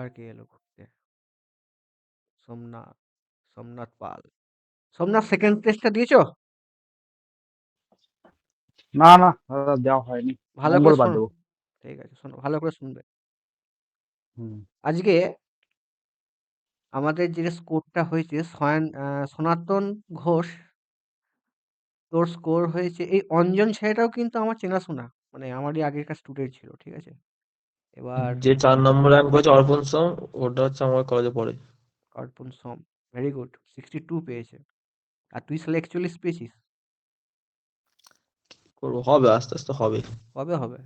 আর কে এলো ঘুরতে? সোমনাথ, সোমনাথ পাল। সোমনাথ সেকেন্ড টেস্টটা দিয়েছো? না না দাদা, দেওয়া হয়নি। ভালো করে মঙ্গলবার শোনো। দেবো। ঠিক আছে, শোনো, ভালো করে শুনবে। হুম। আজকে আমাদের যে স্কোরটা হয়েছে, সনাতন ঘোষ, তোর স্কোর হয়েছে, এই অঞ্জন ছেলেটাও কিন্তু আমার চেনাশোনা, মানে আমারই আগেরকার স্টুডেন্ট ছিল, ঠিক আছে? এবার যে 4 নম্বর র্যাঙ্ক হয়েছে অর্পণ সোম, ওটা হচ্ছে আমার কলেজে পড়ে। অর্পণ সোম, ভেরি গুড, 62 পেয়েছে। আর তুই সালে 41 পেয়েছিস। করবো, হবে আস্তে আস্তে হবে। কবে হবে?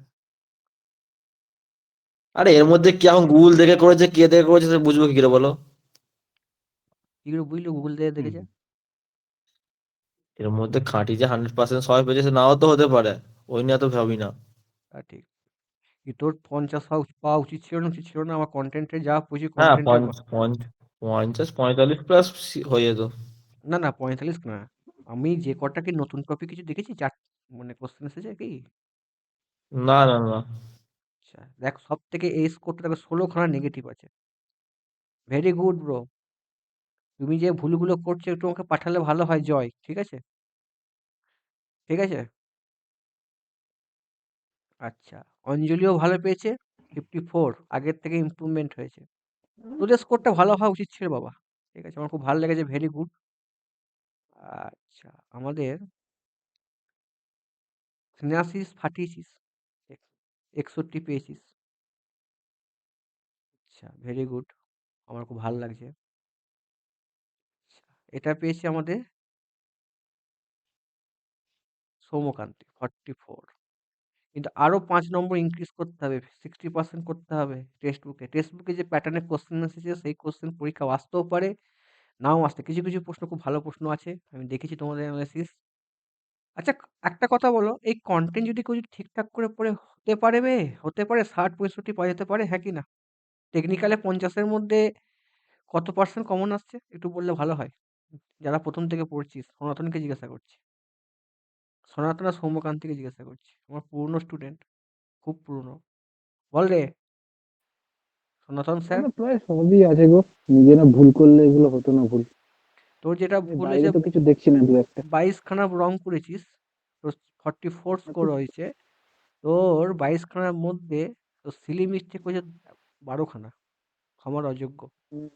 আরে এর মধ্যে কি এখন গুগল দেখে করেছে, কে দেখে করেছে সে বুঝবো কি করে বলো? কি করে বুঝলি গুগল দিয়ে হুম। দেখেছে? এর মধ্যে খাঁটি যে 100% সবাই পেয়েছে সে নাও তো হতে পারে, ওই নিয়ে তো ভাবি না। তা ঠিক। কি তোর 50 পাওয়া উচিত ছিল না? উচিত ছিল না? আমার কন্টেন্টে যা বুঝি হ্যাঁ, কন্টেন্টের 50 45 প্লাস হয়ে যেত। না না, 45 না। আমি যে কটা কি নতুন টপিক কিছু দেখেছি, চার মানে কোশ্চেন এসেছে কি? না না না, আচ্ছা দেখ, সব থেকে এই স্কোরটা দেখো, 16খানা নেগেটিভ আছে। Very good bro. তুমি যে ভুলগুলো করছো একটু আমাকে পাঠালে ভালো হয়, জয়, ঠিক আছে? ঠিক আছে। আচ্ছা, অঞ্জলিও ভালো পেয়েছে, 54, আগের থেকে ইমপ্রুভমেন্ট হয়েছে। তোদের স্কোরটা ভালো হওয়া উচিত ছিল বাবা। ঠিক আছে, আমার খুব ভালো লেগেছে, ভেরি গুড। আচ্ছা, আমাদের স্নেহাশিস ফাটিয়েছিস, 61 পেয়েছিস। আচ্ছা, ভেরি গুড, আমার খুব ভালো লাগছে। আচ্ছা, এটা পেয়েছি আমাদের সৌমকান্তি, 44। কিন্তু আরো 5 নম্বর ইনক্রিজ করতে হবে, 60% করতে হবে টেক্সট বুকে। টেক্সট বুকে যে প্যাটার্নের কোশ্চেন এসেছে সেই কোশ্চেন পরীক্ষা আসতেও পারে, নাও আসতে। কিছু কিছু প্রশ্ন খুব ভালো প্রশ্ন আছে, আমি দেখেছি তোমাদের অ্যানালাইসিস। আচ্ছা, একটা কথা বলো, এই কন্টেন্ট যদি কেউ যদি ঠিকঠাক করে পড়ে, হতে পারে 60-65 পাওয়া যেতে পারে, হ্যাঁ কি না? টেকনিক্যালে 50-এর মধ্যে কত পার্সেন্ট কমন আসছে একটু বললে ভালো হয়। যারা প্রথম থেকে পড়ছিস, সনাতনকে জিজ্ঞাসা করছি, সনাতন আর সৌম্যকান্তিকে জিজ্ঞাসা করছি, আমার পুরনো স্টুডেন্ট, খুব পুরনো। বল রে সনাতন স্যার। এগুলো প্রায় সবই আছে গো। নিজেরা ভুল করলে এগুলো হতো না ভুল। তোর যেটা এর ভুল বাইরে হয়েছে, তো কিছু দেখছি না দু একটা। 22খানা রং করেছিস, তোর 44 স্কোর আচ্ছা, হয়েছে। তোর 22খানার মধ্যে তোর সিলি মিস্টেক হয়েছে 12খানা, ক্ষমার অযোগ্য। হুম,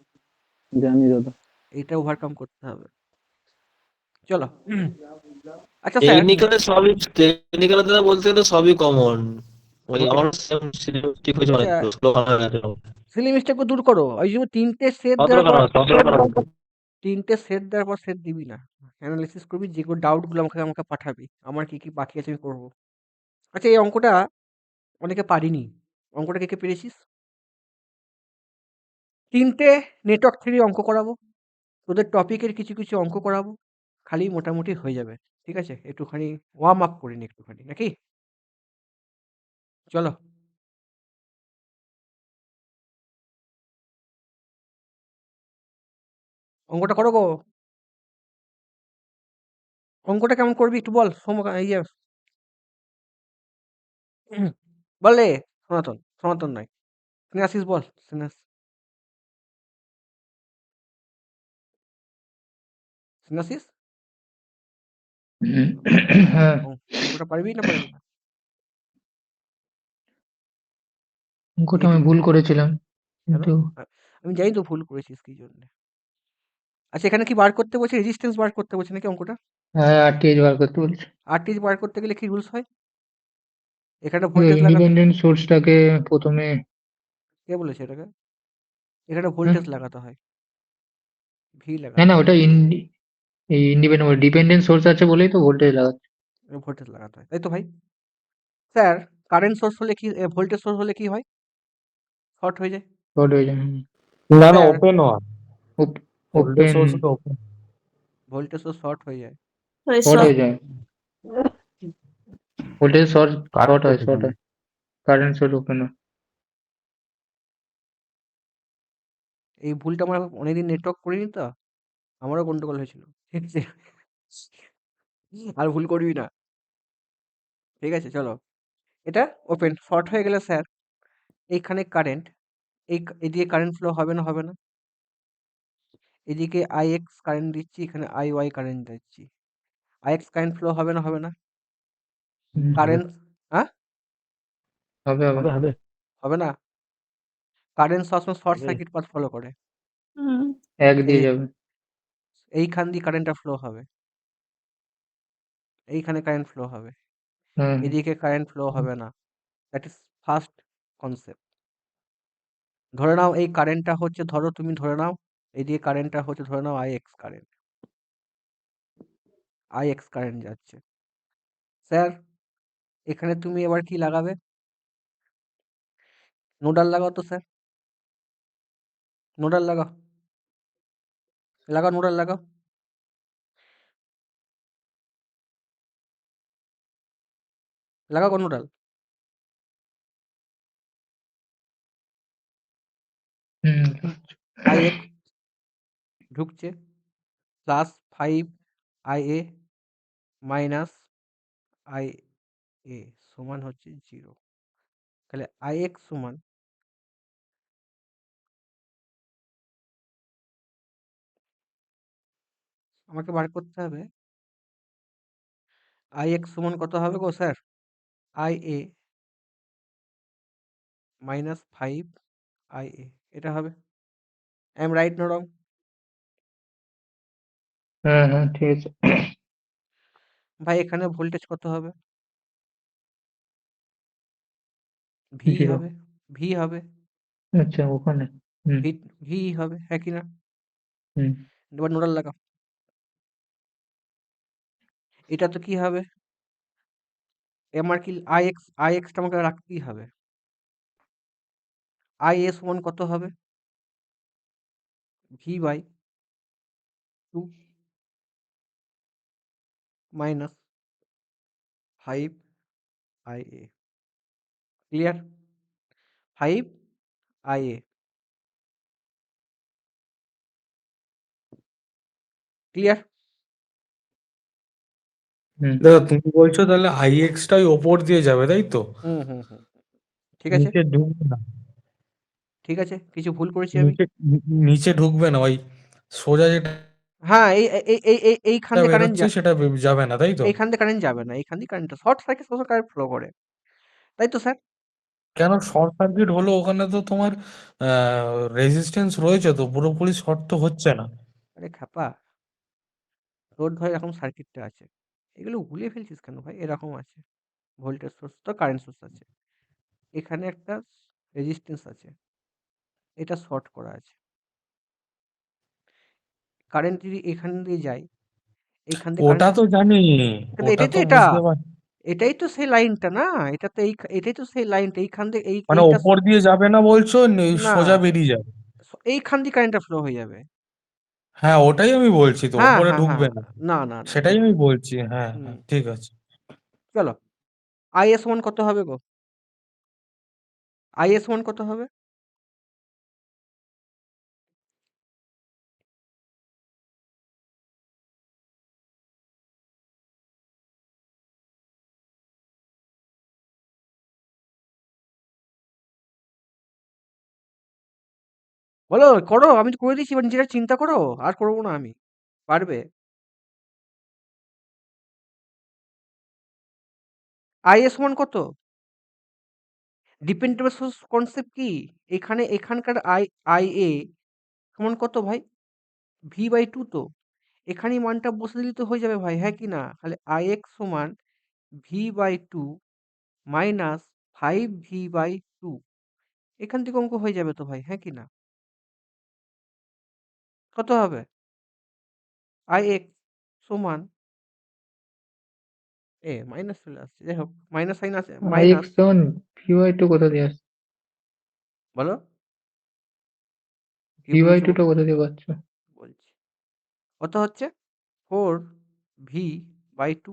জানি দাদা। এইটা ওভারকাম করতে হবে। চলো। আচ্ছা স্যার, টেকনিক্যালে সবই, টেকনিক্যালে দাদা বলতে গেলে সবই কমন। ওই ওকে। আমার সেম ঠিক হয়েছে আচ্ছা, অনেকগুলো, 16 গেছে। সিলি মিস্টেককে দূর করো, ওই জন্য তিনটে সেট দেওয়ার 17 পর, কেন, 17 কেন? সেট দিবি না, অ্যানালিসিস করবি, যেগুলো ডাউটগুলো আমাকে আমাকে পাঠাবি, আমার কি কি বাকি আছে আমি করবো। আচ্ছা, এই অঙ্কটা অনেকে পারিনি, অঙ্কটা কে কে পেরেছিস? তিনটে নেটওয়ার্ক থ্রি অঙ্ক করাবো, তোদের টপিকের কিছু কিছু অঙ্ক করাবো, খালি মোটামুটি হয়ে যাবে। ঠিক আছে, একটুখানি ওয়ার্ম আপ করে নি একটুখানি, নাকি? চলো, অঙ্কটা করো গো। অঙ্কটা কেমন করবি একটু বল, ইয়ে, বল রে সনাতন, সনাতন নয়, স্নেহাশিস বল, স্নেহাশিস, হ্যাঁ, অঙ্কটা পারবি না পারবি না? অঙ্কটা আমি নেটু, ভুল করেছিলাম কেন? কিন্তু আ, আমি জানি তো ভুল করেছিস কি জন্য। আচ্ছা, এখানে কি বার করতে বলছে? রেজিস্ট্যান্স বার করতে বলছে নাকি অঙ্কটা? হ্যাঁ, আরটিএইচ বার করতে বলছে। আরটিএস বার করতে গেলে কি রুলস হয়? এখানে ভোল্টেজ লাগাতে, ইন্ডিপেন্ডেন্ট সোর্সটাকে প্রথমে কে বলেছে এটাকে? এখানে হ্যাঁ, ভোল্টেজ লাগাতে হয়, ভি না লাগাতে না হয়, ওটা এই ইন্ডিপেন্ডেন্ট ডিপেন্ডেন্ট সোর্স আছে বলেই তো ভোল্টেজ লাগাচ্ছে। ভোল্টেজ লাগাতে হয়, তাই তো ভাই? স্যার, কারেন্ট সোর্স হলে কি, ভোল্টেজ সোর্স হলে কি হয়? শর্ট হয়ে যায়। শর্ট হয়ে যায়। না না, স্যার, ওপেন হয়। ভোল্টেজ ওপেন সোর্স তো ওপেন। ভোল্টেজ সোর্স শর্ট হয়ে যায়। শর্ট হয়ে যায়। ভোল্টেজ শর্ট, শর্ট কারেন্ট হয়, সোর্স শর্ট হয়। কারেন্ট সোর্স ওপেন হয়। এই ভুলটা আমার অনেকদিন নেটওয়ার্ক করিনি তো, আমারও গন্ডগোল হয়েছিল, ঠিক আছে? আর ভুল করবি না, ঠিক আছে? চলো, এটা ওপেন শর্ট হয়ে গেলে স্যার, এইখানে কারেন্ট, এদিকে কারেন্ট ফ্লো হবে না, হবে না? এদিকে IX কারেন্ট দিচ্ছি, এখানে IY কারেন্ট দিচ্ছি। IX কারেন্ট ফ্লো হবে না, হবে না? হুম, কারেন্ট, হ্যাঁ? হবে হবে হবে হবে হবে না? কারেন্ট সবসময় শর্ট হবে সার্কিট পাথ ফলো করে। এক এই দিয়ে যে যাবে। এইখান দিয়ে কারেন্টটা ফ্লো হবে, এইখানে কারেন্ট ফ্লো হবে, হ্যাঁ হ্যাঁ এদিকে কারেন্ট ফ্লো হবে না। That is first concept. ধরে নাও এই কারেন্টটা হচ্ছে, তুমি ধরে নাও এদিকে কারেন্টটা হচ্ছে, ধরে নাও IX কারেন্ট যাচ্ছে। স্যার, এখানে তুমি এবার কি লাগাবে? নোডাল লাগাও তো স্যার, নোডাল লাগাও, লাগাও নোডাল লাগাও। লাগাও নোডাল। হুম IX ঢুকছে, +5 IA মাইনাস IA সমান হচ্ছে 0। তাহলে IX সমান আমাকে বার করতে হবে, IX সমান কত হবে গো স্যার? IA -5 IA, এটা হবে। আই এম রাইট না রং? হ্যাঁ হ্যাঁ ঠিক আছে। ভাই এখানে ভোল্টেজ কত হবে? V zero. হবে, V হবে, আচ্ছা ওখানে। হুম V V হবে, হ্যাঁ কি না? হুম এবার নোডাল লাগাও। এটা তো কি হবে? আমার কি IX টা আমাকে রাখতেই হবে। IA সমান কত হবে? V/2 minus 5IA। Clear? 5IA। Clear? হুম দেখো তুমি বলছো তাহলে আইএক্স টাই ওপর দিয়ে যাবে তাই তো? হুম হুম হুম ঠিক আছে, নিচে ঢুকবে না। ঠিক আছে, কিছু ভুল করেছি আমি? নিচে নিচে ঢুকবে না, ওই সোজা যেটা হ্যাঁ, এইখান দিয়ে কারেন্ট বেরোচ্ছে সেটা যাবে না তাই তো? এইখান দিয়ে কারেন্ট যাবে না, এইখান দিয়ে কারেন্ট শর্ট সার্কিট সবসময় কারেন্ট ফ্লো করে, তাই তো স্যার? কেন শর্ট সার্কিট হলো? ওখানে তো তোমার রেজিস্ট্যান্স রয়েছে, তো পুরোপুরি শর্ট তো হচ্ছে না। আরে খ্যাপা, রোড ধরে এরকম সার্কিটটা আছে, এগুলো গুলিয়ে ফেলছিস কেন ভাই? এরকম আছে, ভোল্টেজ সোর্স তো কারেন্ট সোর্স আছে, এখানে একটা রেজিস্ট্যান্স আছে, এটা শর্ট করা আছে, কারেন্ট যদি এখান দিয়ে যায়, এইখান দিয়ে ওটা কারেন্ট, তো জানি, কিন্তু ওটা এটাই তো তো এটা, বুঝতে পারছি। এটাই তো সেই লাইনটা না, এটা তো এটাই তো সেই লাইনটা, এইখান দিয়ে মানে এইটা ওপর দিয়ে যাবে না বলছো, না, সোজা বেরিয়ে যাবে? এইখান দিয়ে কারেন্টটা ফ্লো হয়ে যাবে। হ্যাঁ ওটাই আমি বলছি, তো হ্যাঁ ওপরে হ্যাঁ হ্যাঁ, ঢুকবে না, না না না সেটাই ঢুকবে আমি না। বলছি। হ্যাঁ হুম, হ্যাঁ ঠিক আছে। চলো, IS ওয়ান কত হবে গো? IS ওয়ান কত হবে? বলো, করো, আমি তো করে দিচ্ছি, এবার নিজেরা চিন্তা করো, আর করবো না আমি, পারবে? IS ওয়ান কত? ডিপেন্ডেবল সোর্স কনসেপ্ট কি? এখানকার IA সমান কত ভাই? V/2 তো, এখানেই মানটা বসে দিলে তো হয়ে যাবে ভাই, হ্যাঁ কি না? তাহলে IX সমান V/2 মাইনাস 5V/2, এখান থেকে অঙ্ক হয়ে যাবে তো ভাই, হ্যাঁ কি না? কত হবে? IX সমান মাইনাস চলে আসছে, যাই হোক, মাইনাস সাইন আছে, মাইনাস, IX সমান V/2 কোথা দিয়ে আসছে? বলো কি বলছো V/2 টা কোথা দিয়ে পাচ্ছ? বলছি, কত হচ্ছে? 4V/2,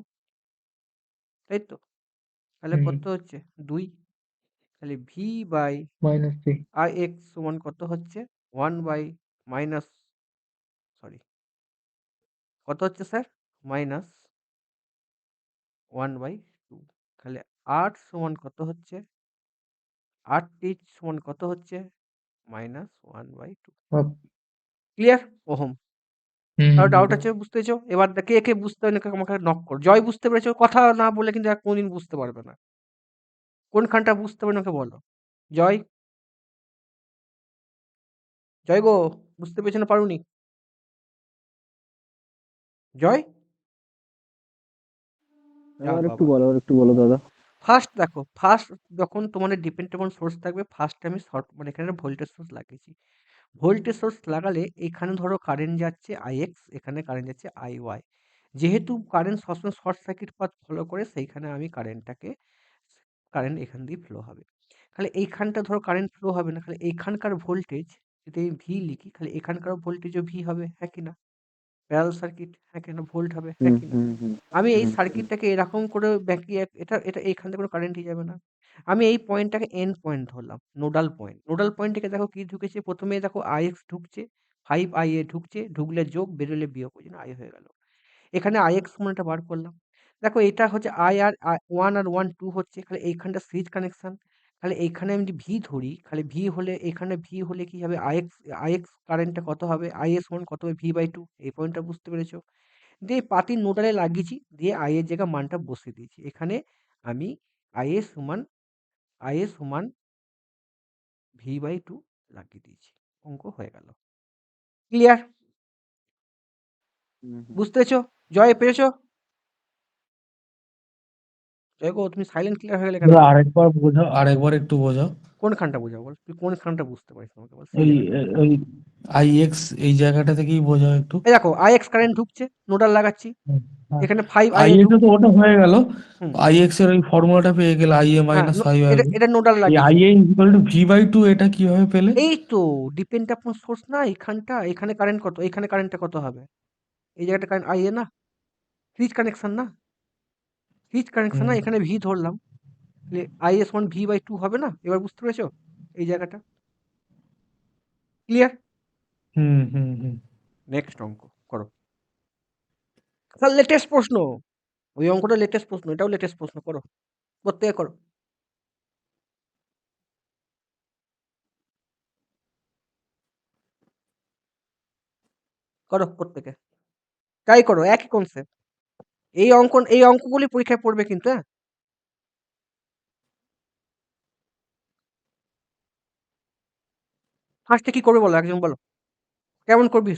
তাই তো? তাহলে হুম কত হচ্ছে? 2। তাহলে V বাই -3। IX সমান কত হচ্ছে? 1 বাই মাইনাস, সরি, কত হচ্ছে স্যার? মাইনাস 1/2। তাহলে 8 সমান কত হচ্ছে? 8 সমান কত হচ্ছে? মাইনাস 1/2। হপ। ক্লিয়ার? ওহম। হুম কারো হুম ডাউট হুম। আছে? বুঝতে পেরেছো? এবার কে কে বুঝতে পারেনি আমাকে নক করো। জয় বুঝতে পেরেছো? কথা না বললে কিন্তু আর কোনদিন বুঝতে পারবে না। কোনখানটা বুঝতে পারেনি ওকে বলো। জয়? জয় গো, বুঝতে পেরেছো না পারোনি? জয়? যা বাবা। আবার একটু বলো দাদা। ফার্স্ট দেখো, ফার্স্ট যখন তোমাদের ডিপেন্ডেবল সোর্স থাকবে, ফার্স্ট আমি শর্ট মানে এখানে ভোল্টেজ সোর্স লাগিয়েছি। ভোল্টেজ সোর্স লাগালে এখানে ধরো কারেন্ট যাচ্ছে ix, এখানে কারেন্ট যাচ্ছে iy। যেহেতু কারেন্ট সবসময় শর্ট সার্কিট পাথ ফলো করে, সেইখানে আমি কারেন্ট এখান দিয়ে ফ্লো হবে। খালি এইখানটা ধরো কারেন্ট ফ্লো হবে না, খালি এইখানকার ভোল্টেজ যদি আমি ভি লিখি, খালি এখানকার ভোল্টেজও ভি হবে, হ্যাঁ কি না? প্যারালাল সার্কিট, হ্যাঁ কি না? ভোল্ট হবে, হ্যাঁ কি না? আমি এই সার্কিটটাকে এরকম করে বাঁকিয়ে এটা এটা এইখান থেকে কোনো কারেন্টই যাবে না। আমি এই পয়েন্টটাকে এন্ড পয়েন্ট ধরলাম, নোডাল পয়েন্ট। নোডাল পয়েন্ট থেকে দেখো কি ঢুকেছে, প্রথমে দেখো ix ঢুকছে, 5ia ঢুকছে, ঢুকলে যোগ, বেরোলে বিয়োগ, ওই জন্য i হয়ে গেল। এখানে ix সমানটা বার করলাম। দেখো এটা হচ্ছে i আর 1 আর 1 2 হচ্ছে, খালি এইখানটা সিরিজ কানেকশন। খালি এইখানে আমি যদি ভি ধরি, খালি ভি হলে এখানে ভি হলে কি হবে, ix কারেন্টটা কত হবে, is সমান কত হবে, v/2। এই পয়েন্টটা বুঝতে পেরেছো? দিয়ে পাতির নোডালে লাগিয়েছি, দিয়ে i এর জায়গায় মানটা বসিয়ে দিয়েছি। এখানে আমি is সমান v/2 লাগিয়ে দিয়েছি। অঙ্ক হয়ে গেল। ক্লিয়ার? বুঝতে পেরেছো? জয় পেরেছো? জয় গো, তুমি সাইলেন্ট ক্লিয়ার হয়ে গেলে কেন? দাদা আরেকবার বোঝাও, আরেকবার একটু বোঝাও। কোনখানটা বোঝাবো বল? তুই কোনখানটা বুঝতে পারিস না আমাকে বল, সেই ওই জায়গাটা। ওই আইএক্স এই জায়গাটা থেকেই বোঝাও একটু। এই দেখো ix কারেন্ট ঢুকছে, নোডাল লাগাচ্ছি। এখানে 5ia আইএ ঢুক তো ওটা হয়ে গেল। হুম, আইএক্স এর ওই ফর্মুলাটা পেয়ে গেলে আইএ হ্যাঁ, মাইনাস ফাইভ এটা আইবি। এটা নোডাল এই লাগিয়েছি। আইএ ইকুয়াল টু v/2 এটা কিভাবে পেলে? এই তো ডিপেন্ড আপন সোর্স না এখানটা, এখানে কারেন্ট কত, এখানে কারেন্টটা কত হবে? এই জায়গাটা কারেন্ট ia না? সিরিজ কানেকশন না? সিরিজ কানেকশন না? হুম এখানে ভি ধরলাম। is সমান v/2 হবে না? এবার বুঝতে পেরেছো এই জায়গাটা? ক্লিয়ার? হুম হুম হুম। নেক্সট অঙ্ক করো। স্যার লেটেস্ট প্রশ্ন। ওই অঙ্কটা লেটেস্ট প্রশ্ন, এটাও লেটেস্ট প্রশ্ন, করো। প্রত্যেকে করো। করো প্রত্যেকে। ট্রাই করো, একই কনসেপ্ট। এই অঙ্কগুলি পরীক্ষায় পড়বে কিন্তু, হ্যাঁ? ফার্স্টে কি করবে বলো, একজন বলো। কেমন করবি?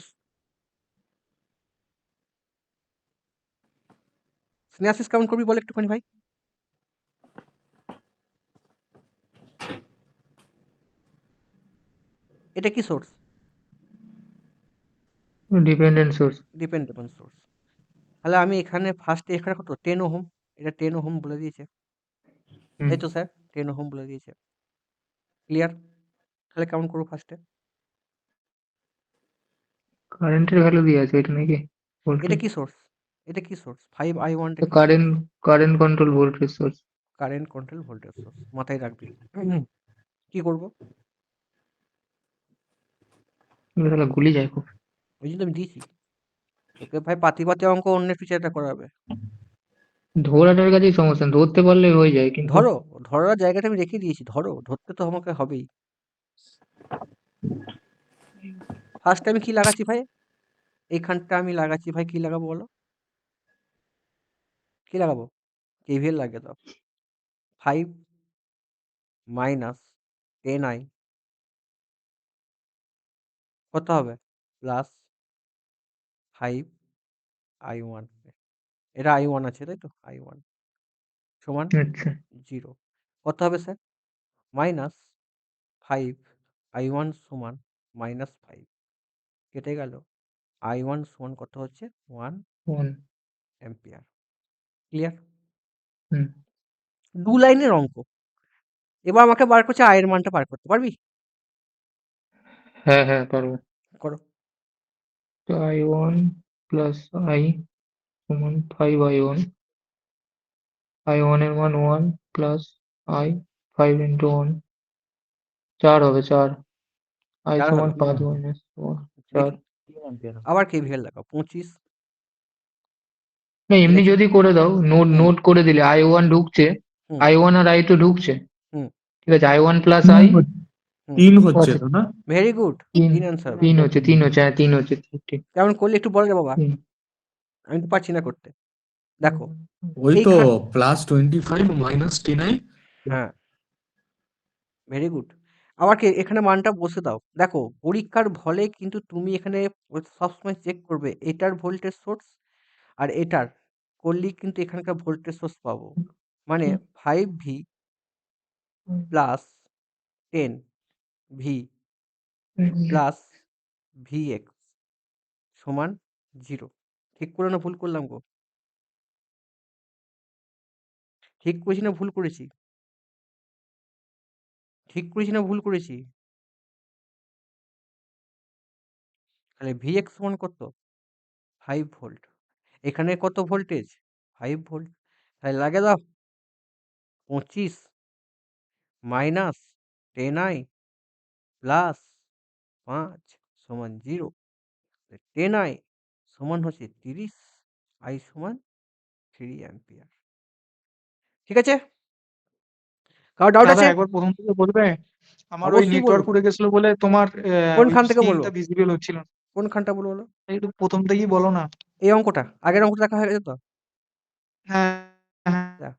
স্নেহাসিস কেমন করবি বল একটুখানি ভাই। এটা কি source? Dependent source. Dependable source. তাহলে আমি এখানে ফার্স্টে এখানে কত 10 ওহম, এটা 10 ওহম বলে দিয়েছে, হুম। তাই তো স্যার? 10 ওহম বলে দিয়েছে। ক্লিয়ার? তাহলে কেমন করবো ফার্স্টে? কারেন্টের ভ্যালু দিয়ে আছে এটা নাকি? এটা ভোল্টেজ। কি সোর্স? এটা কি সোর্স? 5i1টা তো কি source? Current control voltage source. Current control voltage source, মাথায় রাখবি। হুম, কি করব? তাহলে গুলি যায় খুব। ওই জন্য আমি দিয়েছি তোকে ভাই, পাতি পাতি অঙ্ক অন্যের টিচারটা করাবে। ধরাটার কাছেই সমস্যা, ধরতে পারলে হয়ে যায় কিন্তু। ধরো, ধরার জায়গাটা আমি রেখে দিয়েছি, ধরো, ধরতে তো আমাকে হবেই। ফার্স্ট আমি কি লাগাচ্ছি ভাই? এইখানটা আমি লাগাচ্ছি ভাই, কি লাগাবো বলো? কি লাগাবো? কেভিএল লাগিয়ে দাও। 5 মাইনাস 10i কত হবে? প্লাস 5i1, এটা i1 আছে তাই তো, i1 সমান আচ্ছা। 0। কত হবে স্যার? মাইনাস 5i1 সমান -5, কেটে গেল। i1 সমান কত হচ্ছে? 1 1। অ্যাম্পিয়ার। ক্লিয়ার? হুম। 2 লাইনের অঙ্ক। এবার আমাকে বার করছে i এর মানটা বার করতে পারবি? হ্যাঁ হ্যাঁ পারবো। করো। তো i1 প্লাস i সমান 5i1। i1 এর মান 1 প্লাস i 5 ইন্টু 1 4 হবে 4। i 4 সমান হবে। 5 মাইনাস 1 4। দেখি, আবার কেভিএল লাগাও। 25 না এমনি লেখো। যদি করে দাও, নোট হুম, নোট করে দিলে i1 ঢুকছে, হুম, i1 আর i2 ঢুকছে, হুম, ঠিক আছে, i1 প্লাস কি i করছিস? 3 হচ্ছে আচ্ছা তো না? ভেরি গুড, তিন 3 অ্যান্সার। তিন হচ্ছে হ্যাঁ 3 হচ্ছে ঠিক কেমন করলে একটু বলো রে বাবা, তিন। আমি তো পারছি না করতে। দেখো ওই তো এইখান +25 -10 হ্যাঁ ভেরি গুড। আবার কি এখানে মানটা বসে দাও। দেখো পরীক্ষার ফলে কিন্তু তুমি এখানে সবসময় চেক করবে এটার ভোল্টেজ সোর্স আর এটার করলেই কিন্তু এখানকার ভোল্টেজ সোর্স পাবো। মানে 5V plus 10V plus Vx সমান 0। ঠিক করে না ভুল করলাম গো? ঠিক করেছি না ভুল করেছি? ঠিক করেছি না ভুল করেছি? তাহলে Vx সমান কত? 5 ভোল্ট। এখানে কত ভোল্টেজ? 5 ভোল্ট। তাহলে লাগে দাও 25 মাইনাস 10i প্লাস 5 সমান 0। 10i সমান হচ্ছে 30, i সমান 3 অ্যাম্পিয়ার। ঠিক আছে? কারো ডাউট দাদা আছে? একবার প্রথম থেকে বলবে? আমার ওই অবশ্যই নেটওয়ার্ক বলবো। উড়ে গেছিল বলে তোমার ওই কোনখান থেকে বলবো? স্ক্রিনটা ভিজিবল হচ্ছিল না। কোনখানটা বলবো বলো? একটু প্রথম থেকেই বলো না। এই অঙ্কটা, আগের অঙ্কটা দেখা হয়ে গেছে তো? হ্যাঁ হ্যাঁ, দেখ,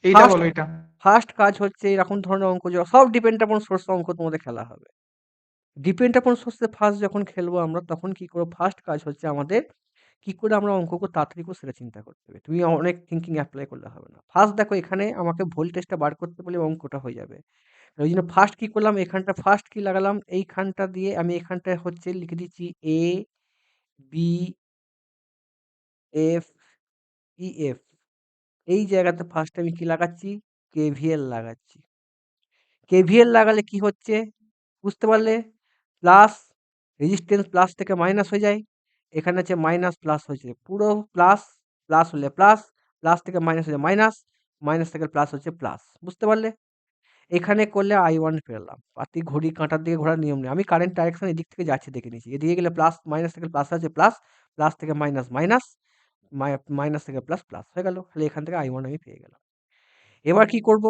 এইটা ফার্স্ট বলো এটা। ফার্স্ট কাজ হচ্ছে এরকম ধরনের অঙ্ক, সব ডিপেন্ড আপন সোর্স অঙ্ক তোমাদের খেলা হবে। ডিপেন্ড আপন সোর্সে ফার্স্ট যখন খেলবো আমরা, তখন কি করবো? ফার্স্ট কাজ হচ্ছে আমাদের কি করে আমরা অঙ্ককে তাড়াতাড়ি করে সেটা চিন্তা করতে হবে। তুমি অনেক থিঙ্কিং অ্যাপ্লাই করলে হবে না। ফার্স্ট দেখো এখানে আমাকে ভোল্টেজটা বার করতে বলে অঙ্কটা হয়ে যাবে। ওই জন্য ফার্স্ট কি করলাম, এখানটা ফার্স্ট কি লাগালাম, এইখানটা দিয়ে আমি এখানটায় হচ্ছে লিখে দিচ্ছি A B F E F. এই জায়গাতে ফার্স্ট আমি কি লাগাচ্ছি? কেভিএল লাগাচ্ছি। কেভিএল লাগালে কি হচ্ছে বুঝতে পারলে? প্লাস রেজিস্ট্যান্স প্লাস থেকে মাইনাস হয়ে যায়, এখানে হচ্ছে মাইনাস প্লাস হয়েছে, পুরো প্লাস, প্লাস হলে প্লাস, প্লাস থেকে মাইনাস হয়ে মাইনাস, মাইনাস থেকে প্লাস হচ্ছে প্লাস। বুঝতে পারলে? এখানে করলে i1 পেলাম। পাতি ঘড়ি কাঁটার দিকে ঘোরার নিয়ম নেই। আমি কারেন্ট ডাইরেকশন এদিক থেকে যাচ্ছে দেখে নিয়েছি। এদিকে গেলে প্লাস, মাইনাস থেকে প্লাস আছে প্লাস, প্লাস থেকে মাইনাস মাইনাস, মাইনাস থেকে প্লাস প্লাস হয়ে গেল। তাহলে এখান থেকে i1 আমি পেয়ে গেলাম। এবার কি করব?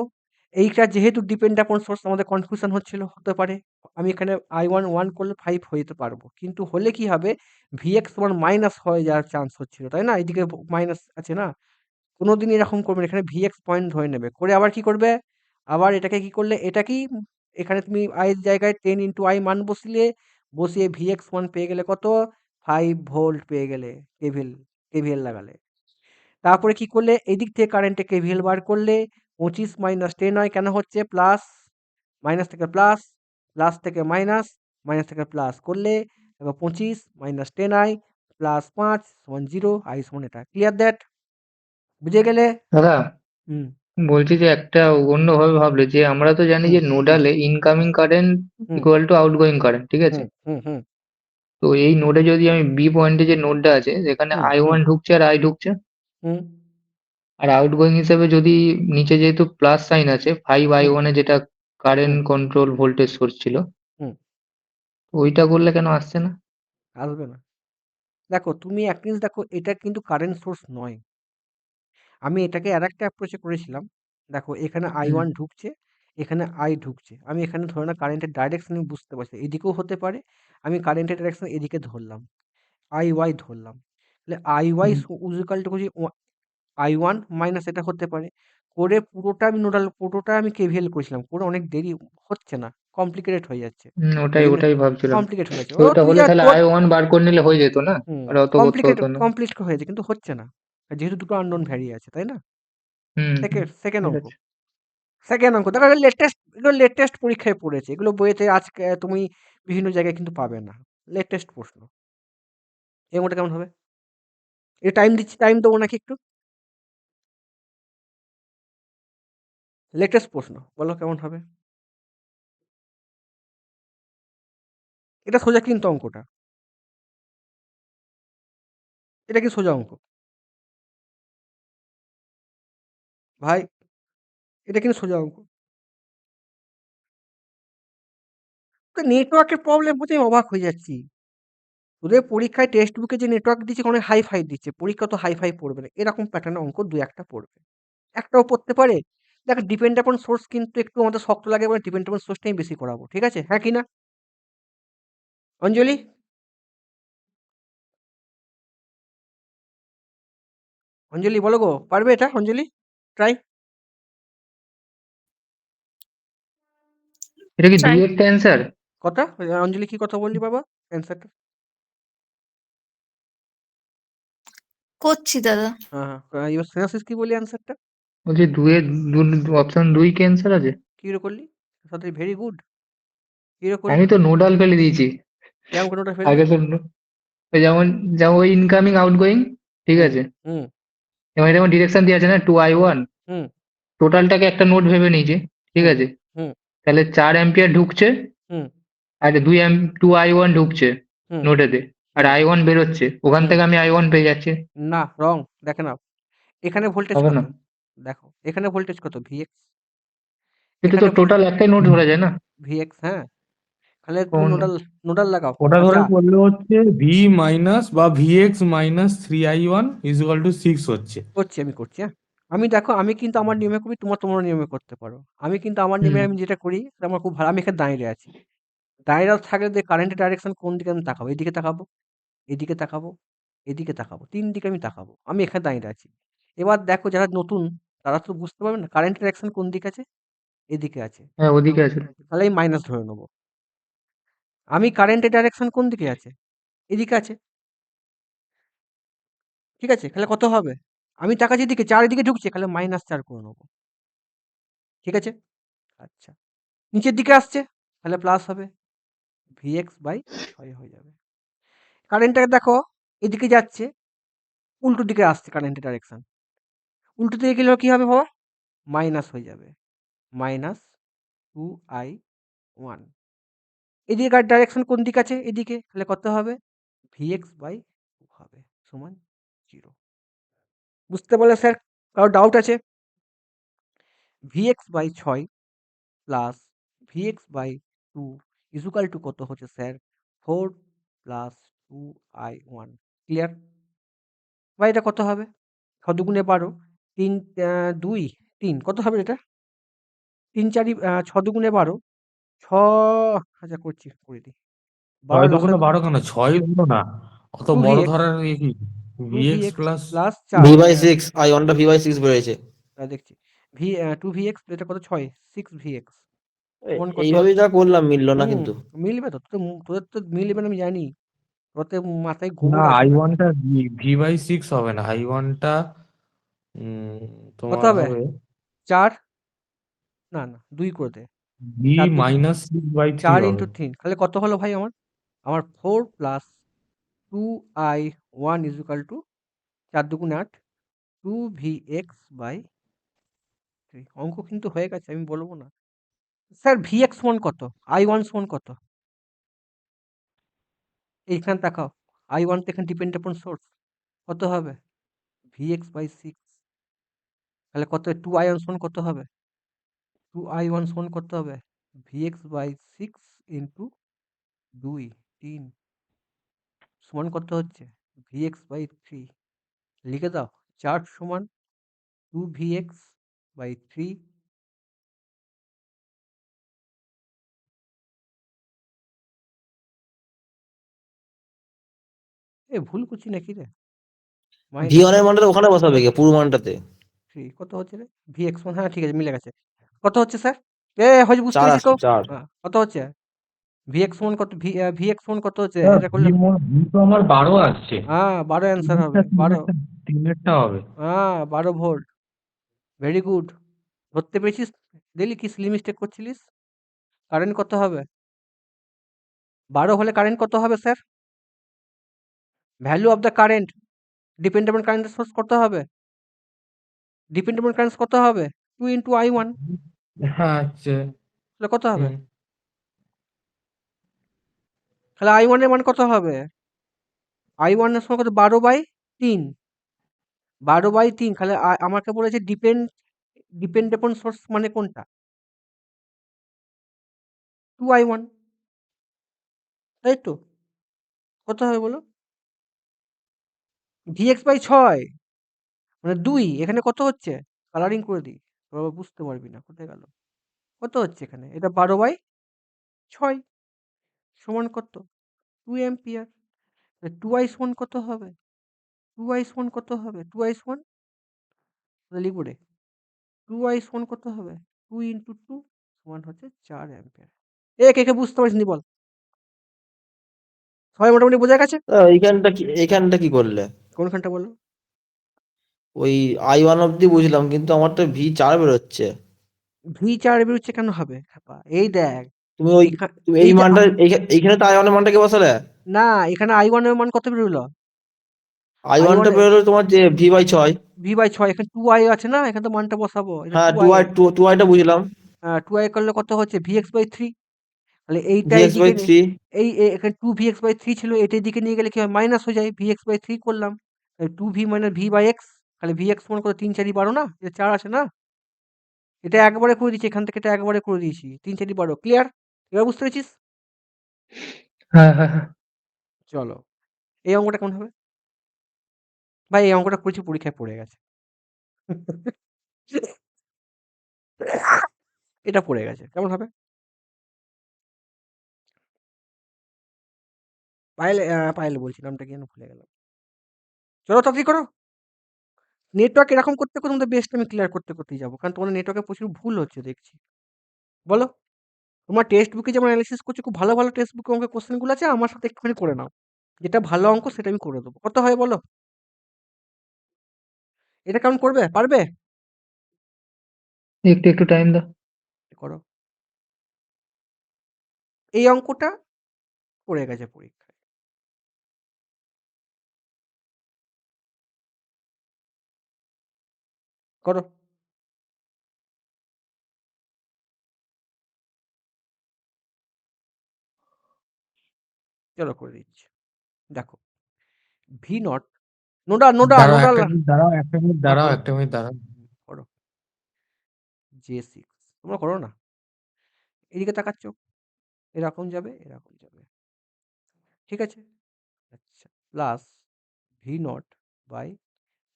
এইটা যেহেতু ডিপেন্ড আপন সোর্স আমাদের কনফিউশন হচ্ছিল, হতে পারে আমি এখানে i1 1 করলে 5 হয়ে যেতে পারবো, কিন্তু হলে কি হবে? Vx সমান মাইনাস হয়ে যাওয়ার চান্স হচ্ছিল, তাই না? এদিকে মাইনাস আছে না? কোনোদিন এরকম করবে না, এখানে Vx পয়েন্ট ধরে নেবে, করে আবার কি করবে? আবার এটাকে কি করলে, এটা কি এখানে তুমি i এর জায়গায় 10 ইন্টু i মান বসিয়ে Vx মান পেয়ে গেলে কত? 5 ভোল্ট পেয়ে গেলে। কেভিএল কেভিএল লাগালে তারপরে কি করলে, এদিক থেকে কারেন্টে কেভিএল বার করলে 25 মাইনাস 10 হয়, কেন হচ্ছে প্লাস, মাইনাস থেকে প্লাস, প্লাস থেকে মাইনাস, মাইনাস থেকে প্লাস করলে এবার 25 মাইনাস 10i প্লাস 5 সমান 0, i সমান এটা। Clear that? বুঝে গেলে? দাদা হুম বলছি যে একটা অন্যভাবে ভাবলে, যে আমরা তো জানি হুম যে নোডালে ইনকামিং কারেন্ট হুম ইকুয়াল টু আউটগোয়িং কারেন্ট, ঠিক আছে? হুম হুম হুম তো এই নোডে যদি আমি বি পয়েন্টে যে নোডটা আছে সেখানে হুম আই ওয়ান ঢুকছে আর আই ঢুকছে, হুম আর আউটগোয়িং হিসেবে যদি নিচে যেহেতু প্লাস সাইন আছে 5i1 এ, যেটা হুম কারেন্ট কন্ট্রোল ভোল্টেজ সোর্স ছিল, হুম ওইটা করলে কেন আসছে না? আসবে না। দেখো তুমি এক জিনিস দেখো, এটা কিন্তু কারেন্ট সোর্স নয়। আমি এটাকে আরেকটা অ্যাপ্রোচে করেছিলাম। দেখো এখানে হুম i1 ঢুকছে, এখানে i ঢুকছে। আমি এখানে ধরে নাও কারেন্টের ডাইরেকশন আমি বুঝতে পারছি। এদিকেও হতে পারে। আমি কারেন্টের ডাইরেকশন এদিকে ধরলাম। iy ধরলাম। তাহলে iy hmm is equal two i1 minus এটা হতে পারে। করে পুরোটা আমি নোডাল, পুরোটা আমি কেভিএল করেছিলাম। করে অনেক দেরি হচ্ছে না। কমপ্লিকেটেড হয়ে যাচ্ছে। ওটাই ওই জন্য ওটাই ভাবছিলাম। কমপ্লিকেট হয়ে যাচ্ছে। তো ও ওটা তুই হলে যা তাহলে তোর i1 বার করে নিলে হয়ে যেত না? আর অত করতে কমপ্লিকেট হতো না। কমপ্লিট হয়েছে কিন্তু হচ্ছে না। আর যেহেতু দুটো আননোন ভ্যারি আছে, তাই না? হুম হুম, সেকেন্ড ঠিক অঙ্ক। আছে। সেকেন্ড অঙ্ক দেখো, লেটেস্ট, এগুলো লেটেস্ট পরীক্ষায় পড়েছে, এগুলো বইয়েতে আজকে তুমি বিভিন্ন জায়গায় কিন্তু পাবে না। লেটেস্ট প্রশ্ন। এই অঙ্কটা কেমন হবে? এই টাইম দিচ্ছি, টাইম দেবো নাকি একটু? লেটেস্ট প্রশ্ন, বলো কেমন হবে? এটা সোজা কিন্তু অঙ্কটা, এটা কি সোজা অঙ্ক ভাই? এটা কিন্তু সোজা অঙ্ক। তো নেটওয়ার্কের প্রবলেম হচ্ছে, আমি অবাক হয়ে যাচ্ছি। তোদের পরীক্ষায় টেক্সট বুকে যে নেটওয়ার্ক দিচ্ছে অনেক হাই ফাই দিচ্ছে, পরীক্ষা তো হাই ফাই পড়বে না, এরকম প্যাটার্নের অঙ্ক দু একটা পড়বে, একটাও পড়তে পারে। দেখ ডিপেন্ড আপন সোর্স কিন্তু একটু আমাদের শক্ত লাগে বলে ডিপেন্ড আপন সোর্সটাই আমি বেশি করাবো, ঠিক আছে? হ্যাঁ কি না? অঞ্জলি? অঞ্জলি বলো গো, পারবে এটা অঞ্জলি? ট্রাই। এটা কি Try. 2 একটা অ্যান্সার? কথা? অঞ্জলি কি কথা বললি বাবা? অ্যান্সারটা? করছি দাদা। হ্যাঁ, হ্যাঁ। এবার স্নেহাশিস কি বললি অ্যান্সারটা? বলছি 2 এর অপশন 2 কি অ্যান্সার আছে? কি রে করলি? সাথে ভেরি গুড। কি রে করলি? আমি তো নোডাল ফেলে দিয়েছি। কেমন করে ওটা ফেললি? আগে তো ওই যেমন যেমন ওই ইনকামিং আউটগোয়িং, ঠিক হুম, আছে? হুম, এবার যেমন ডিরেকশন দেওয়া আছে না 2i1, হুম, টোটালটাকে একটা নোড ভেবে নিয়েছি, ঠিক হুম, আছে? হুম, তাহলে 4 অ্যাম্পিয়ার ঢুকছে হুম, আর 2i1 ঢুকছে হুম, নোডেতে, আর হুম, i1 বেরোচ্ছে, ওখান হুম। থেকে আমি i1 পেয়ে যাচ্ছি। না, রং। দেখে নাও। এখানে ভোল্টেজ হবে কত? না? দেখো, এখানে ভোল্টেজ কত? Vx। কিন্তু তো এখানে টোটাল একটাই নোড ধরা যায় না? Vx, হ্যাঁ। তাহলে তুমি কোন? নোডাল লাগাও। ওটা ধরে আচ্ছা, করলে হচ্ছে ভি মাইনাস বা VX minus 3i1 equal to 6 হচ্ছে। আমি করছি, হ্যাঁ। আমি দেখো, আমি কিন্তু আমার নিয়মে করি, তোমার নিয়মে করতে পারো। আমি কিন্তু আমার নিয়মে হুম। আমি যেটা করি, সেটা আমার খুব ভালো। আমি এখানে দাঁড়িয়ে আছি। দাঁড়িয়ে থাকলে যে কারেন্টের ডাইরেকশন কোন দিকে আমি তাকাবো? এদিকে তাকাবো, এদিকে তাকাবো, এদিকে তাকাবো। 3 দিকে আমি তাকাবো। আমি এখানে দাঁড়িয়ে আছি। এবার দেখো যারা নতুন, তারা তো বুঝতে পারবে না কারেন্টের ডাইরেকশন কোন দিকে আছে? এদিকে আছে। হ্যাঁ, ওদিকে আছে। তাহলে আমি মাইনাস ধরে নেবো। আমি কারেন্টের ডাইরেকশন কোন দিকে আছে? এদিকে আছে। ঠিক আছে? তাহলে কত হবে? আমি তাকাচ্ছি এদিকে, 4 এদিকে ঢুকছে, তাহলে -4 করে নেবো। ঠিক আছে? আচ্ছা। নিচের দিকে আসছে, তাহলে প্লাস হবে। Vx/6 হয়ে যাবে। কারেন্টটা দেখো, এদিকে যাচ্ছে, উল্টো দিকে আসছে কারেন্টের ডাইরেকশন। উল্টো দিকে গেলেও কি হবে বাবা? মাইনাস হয়ে যাবে। -2i1। এদিকের ডাইরেকশন কোন দিকে আছে? এদিকে। তাহলে কত হবে? Vx/2 হবে সমান 0। বুঝতে পারলে স্যার? কারো ডাউট আছে? Vx/6 plus Vx/2 equal to কত হচ্ছে স্যার? 4 plus 2i1। ক্লিয়ার? বা এটা কত হবে? 6 দুগুণে 12, 3 2 3 কত হবে এটা? 3 4 6 দুগুণে 12, আচ্ছা করছি, করে দিই। 12 ছয় দুগুণে লসাগু 12 কেন? 6 ধরো না, অত বড় 2Vx, ধরার কি? V x 2Vx plus plus V 4 by six i1টা ভি বাই সিক্স বেড়েছে। দেখছি। 2Vx এটা কত? 6, 6Vx সমান কত? এইভাবেই যা করলাম মিললো না হুম, কিন্তু। মিলবে তো। তোদের তো মিলবে না আমি জানি। তোদের মাথায় গোবর না, আসে না। i1টা ভি বাই সিক্স হবে না, i1টা কত তোমার হবে? হবে 4? না, 2 করে দে। ভি 4 দুগুণ মাইনাস 6/3 4 হবে। ইন্টু 3 তাহলে কত হলো ভাই আমার? আমার 4 প্লাস 2i1 ইকুয়াল টু 4 দুগুণ 8, 2Vx/3। অঙ্ক কিন্তু হয়ে গেছে, আমি বলবো না। স্যার Vx সমান কত? i1 সমান কত? এইখানে তাকাও। i1 তো এখানে ডিপেন্ড আপন সোর্স। কত হবে? Vx/6। তাহলে কত? 2i1 সমান কত হবে? 2i1 সমান কত হবে? Vx/6 ইন্টু 2 3 সমান কত হচ্ছে? Vx/3। লিখে দাও। 4 সমান 2Vx/3। ভুল করছি নাকি রে? ভি মাইনাস ওয়ান এর মানটা ওখানে বসাবে কে পুরো মানটাতে? 3 কত হচ্ছে রে? Vx সমান, হ্যাঁ ঠিক আছে, মিলে গেছে। কত হচ্ছে স্যার? হয়তো বুঝতে 4 পেরেছি আসছে তো। 4। কত হচ্ছে? Vx সমান কত? Vx সমান কত হচ্ছে? না, এটা করলে ভি তো আমার 12 আসছে। 12 অ্যান্সার হবে। তিনেরটা 12, তিনেরটা তিনেরটা হবে। 12 ভোল্ট। Very good. ধরতে পেরেছিস? দেখলি কি সিলি মিস্টেক করছিলিস? কারেন্ট কত হবে? 12 হলে কারেন্ট কত হবে sir? Value of the current dependable current source কত হবে? ডিপেন্ডেবল কারেন্ট কত হবে? 2 ইন্টু i1। হ্যাঁ, আচ্ছা। তাহলে কত হবে? হুম। তাহলে i1 এর মান কত হবে? i1 এর সমান কত? 12/3। 12/3 তাহলে আমাকে বলেছে ডিপেন্ড আপন সোর্স মানে কোনটা? 2i1, তাই তো? কত হবে বলো? Vx/6 মানে 2। এখানে কত হচ্ছে? কালারিং করে দিই। তোরা আবার বুঝতে পারবি না কোথায় গেল। কত হচ্ছে এখানে? এটা 12/6 সমান কত? 2 অ্যাম্পিয়ার। 2i সমান কত হবে? 2i সমান কত হবে? 2i সমান লিখব রে। 2i সমান কত হবে? 2 × 2 সমান হচ্ছে 4 অ্যাম্পিয়ার। কে কে বুঝতে পারিস নি বল? সবাই মোটামুটি বোঝা গেছে? এইখানটা কি করলে? কোনখানটা বলো? ওই I1 অব্দি বুঝলাম, কিন্তু আমারটা V4 বেরোচ্ছে। V4 বেরোচ্ছে কেন হবে? এই দেখ তুমি ওই এইখান তুমি এই এই যে মানটা এইখানে তো I1 এর মানটাকে বসালে। না এখানে i1 এর মান কত বেরোলো? I1 i1 টা এ বেরোলো তোমার যে V/6। V/6 এখানে 2i আছে না? এখানে তো মানটা বসাবো। এটা হ্যাঁ 2i 2i টা বুঝলাম। 2i করলে কত হচ্ছে? Vx/3। তাহলে এইটা এইদিকে Vx/3। এখানে 2Vx/3 ছিল, এটা এদিকে নিয়ে গেলে কি হয়? মাইনাস হয়ে যায়। Vx/3 করলাম। 2v - v/x। তাহলে Vx সমান কত? 3 4 12 না? এটা 4 আছে না? এটা একবারে করে দিয়েছি, এখান থেকে এটা একবারে করে দিয়েছি। 3 4 12 ক্লিয়ার? এবার বুঝতে পেরেছিস? হ্যাঁ হ্যাঁ হ্যাঁ চলো এই অঙ্কটা কেমন হবে? ভাই এই অঙ্কটা করেছি, পরীক্ষায় পড়ে গেছে। এটা পড়ে গেছে, কেমন হবে? পায়েল বলছি, নামটা কি যেন ভুলে গেলাম। চলো তাড়াতাড়ি করো। নেটওয়ার্ক এরকম করতে তোমাদের বেস্ট আমি ক্লিয়ার করতেই যাবো, কারণ তোমাদের নেটওয়ার্কে প্রচুর ভুল হচ্ছে দেখছি। বলো, তোমার টেক্সট বুকে যেমন অ্যানালিসিস করছো, খুব ভালো ভালো টেক্সট বুকে অঙ্কের কোশ্চেনগুলো আছে, আমার সাথে একটুখানি করে নাও। যেটা ভালো অঙ্ক সেটা আমি করে দেবো। কত হয় বলো? এটা কেমন করবে? পারবে? একটু একটু টাইম দাও। করো। এই অঙ্কটা পড়ে গেছে পরীক্ষায়। করো। চলো করে দিচ্ছি। দেখো ভি নট, নোডাল নোডাল দাঁড়াও নোডাল। একটা মিনিট দাঁড়াও, একটা মিনিট হ্যাঁ দাঁড়াও, করো। একটা মিনিট দাঁড়াও। করো J6, তোমরা করো না, এদিকে তাকাচ্ছ, এরকম যাবে এরকম যাবে, ঠিক আছে? আচ্ছা, plus V naught by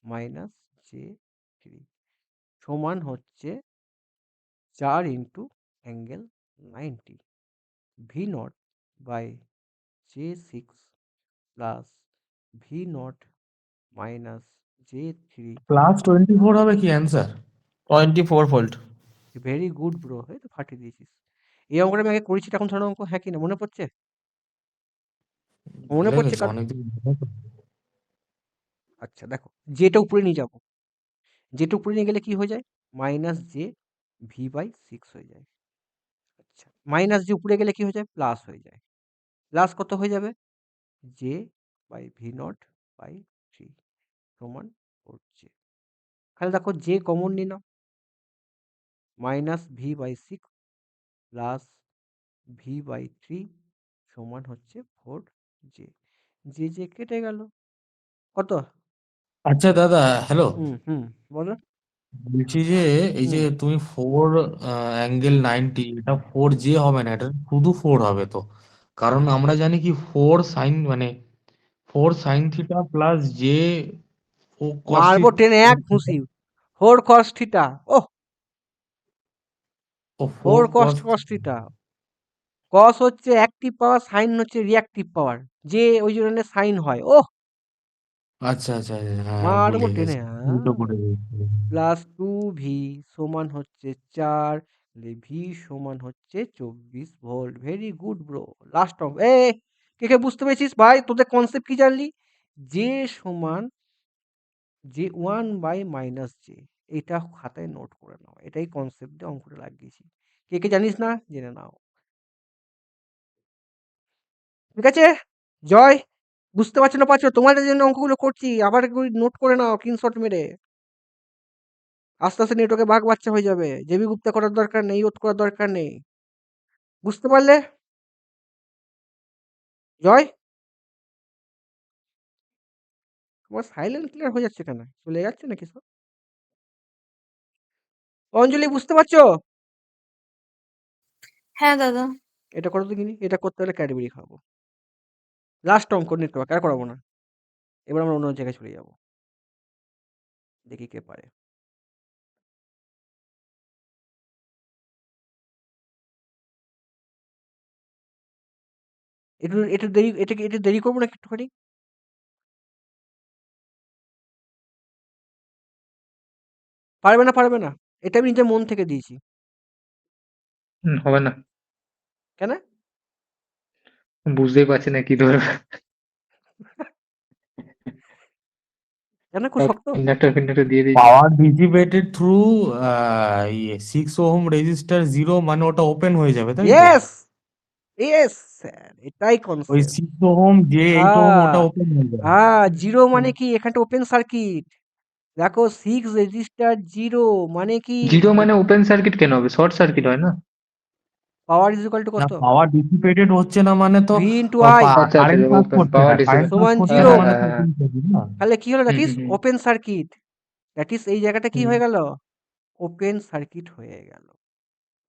minus J3 সমান হচ্ছে 4 into angle 90। V naught by J6 plus V naught minus J3। +24 হবে কি answer? 24 volt. Very good bro, এই তো ফাটিয়ে দিয়েছিস। এই অঙ্কটা আমি আগে করেছি, এখন ধরো অঙ্ক, হ্যাঁ কি না মনে পড়ছে? মনে ভুলে পড়ছে গেছি কার? অনেকদিন। আচ্ছা দেখো, যেটা উপরে নিয়ে যাবো, যেটা উপরে নিয়ে গেলে কি হয়ে যায়? মাইনাস জে V/6 হয়ে যায়। আচ্ছা, মাইনাস জে উপরে গেলে কি হয়ে যায়? প্লাস হয়ে যায়। প্লাস কত হয়ে যাবে? J/V0/3 সমান হচ্ছে, তাহলে দেখো জে কমন নিয়ে নাও, মাইনাস V/6 প্লাস V/3 সমান হচ্ছে 4J। জে জে কেটে গেল। কত? আচ্ছা দাদা, হ্যালো, হুম বলো। বলছি যে এই যে হুম তুমি 4 ∠90, এটা 4J হবে না, এটা শুধু 4 হবে তো। কারণ আমরা জানি কি 4 sin মানে 4 sin θ প্লাস J cos θ। মারবো টেনে এক ঘুষি। 4 cos θ। ওহ, ও 4 4 cos cos। cos θ। cos হচ্ছে অ্যাক্টিভ পাওয়ার, সাইন হচ্ছে রিঅ্যাক্টিভ পাওয়ার, যে ওই জন্য সাইন হয়। ওহ, আচ্ছা আচ্ছা আচ্ছা, হ্যাঁ মারবো ভুলে টেনে। গেছি, উল্টো করে দিয়েছি। প্লাস 2V সমান হচ্ছে 4, ভি সমান হচ্ছে 24 volt. Very good bro. Last অঙ্ক, কে কে বুঝতে পেরেছিস ভাই? তোদের কনসেপ্ট কি জানলি? জে সমান J1/-J, এটা খাতায় নোট করে নাও, এটাই কনসেপ্ট দিয়ে অঙ্কটা লাগিয়েছি। কে কে জানিস না জেনে নাও, ঠিক আছে? জয়, বুঝতে পারছো না পারছো? তোমাদের জন্য অঙ্কগুলো করছি, আবার নোট করে নাও স্ক্রিনশট মেরে। আস্তে আস্তে নেটওয়ার্কে বাঘ বাচ্চা হয়ে যাবে। জেবি গুপ্তা করার দরকার নেই, ওট করার দরকার নেই। বুঝতে পারলে? জয়, তোমার সাইলেন্ট ক্লিয়ার হয়ে যাচ্ছে কেন? চলে যাচ্ছে নাকি সব? অঞ্জলি বুঝতে পারছো? হ্যাঁ দাদা। এটা করো দেখিনি, এটা করতে হলে ক্যাডবেরি খাবো। লাস্ট অঙ্ক নেটওয়ার্ক আর করাবো না, এবার আমরা অন্য জায়গায় চলে যাবো, দেখি কে পারে। একটু দেরি করবো না একটুখানি? পারবে না, পারবে না। এটা আমি নিজের মন থেকে দিয়েছি। হবে না, কেন? বুঝতেই পারছি না কি ধরবে। কেন খুব সব শক্ত? ইন্ডাক্টর ফিন্ডাক্টর দিয়ে দিয়েছি। পাওয়ার ডিসিপেটেড থ্রু 6 ওহম রেজিস্টার 0 মানে ওটা ওপেন হয়ে যাবে তাই তো? ইয়েস! ইয়েস স্যার, এটাই ওই কনসেপ্ট। 6 ওহম যে 8 ওহম ওটা ওপেন হয়ে যাবে। 0 মানে কি? এখানটা ওপেন সার্কিট। দেখো 6 রেজিস্টার 0 মানে কি? জিরো মানে ওপেন সার্কিট কেন হবে? শর্ট সার্কিট হয় না? পাওয়ার ইজ ইকুয়াল টু না কত? পাওয়ার ডিসিপেটেড হচ্ছে না মানে তো V ইন্টু I আচ্ছা আচ্ছা, কারেন্ট পাস ওপেন করছে পাওয়ার না, কারেন্ট পাস ডিসিপেট। সমান করছে হ্যাঁ না 0। মানে হ্যাঁ তো হ্যাঁ ওপেন সার্কিট না। তাহলে কি হলো? That hmm is hmm hmm open circuit. That is এই জায়গাটা কি হুম হয়ে গেল? ওপেন সার্কিট হয়ে গেল।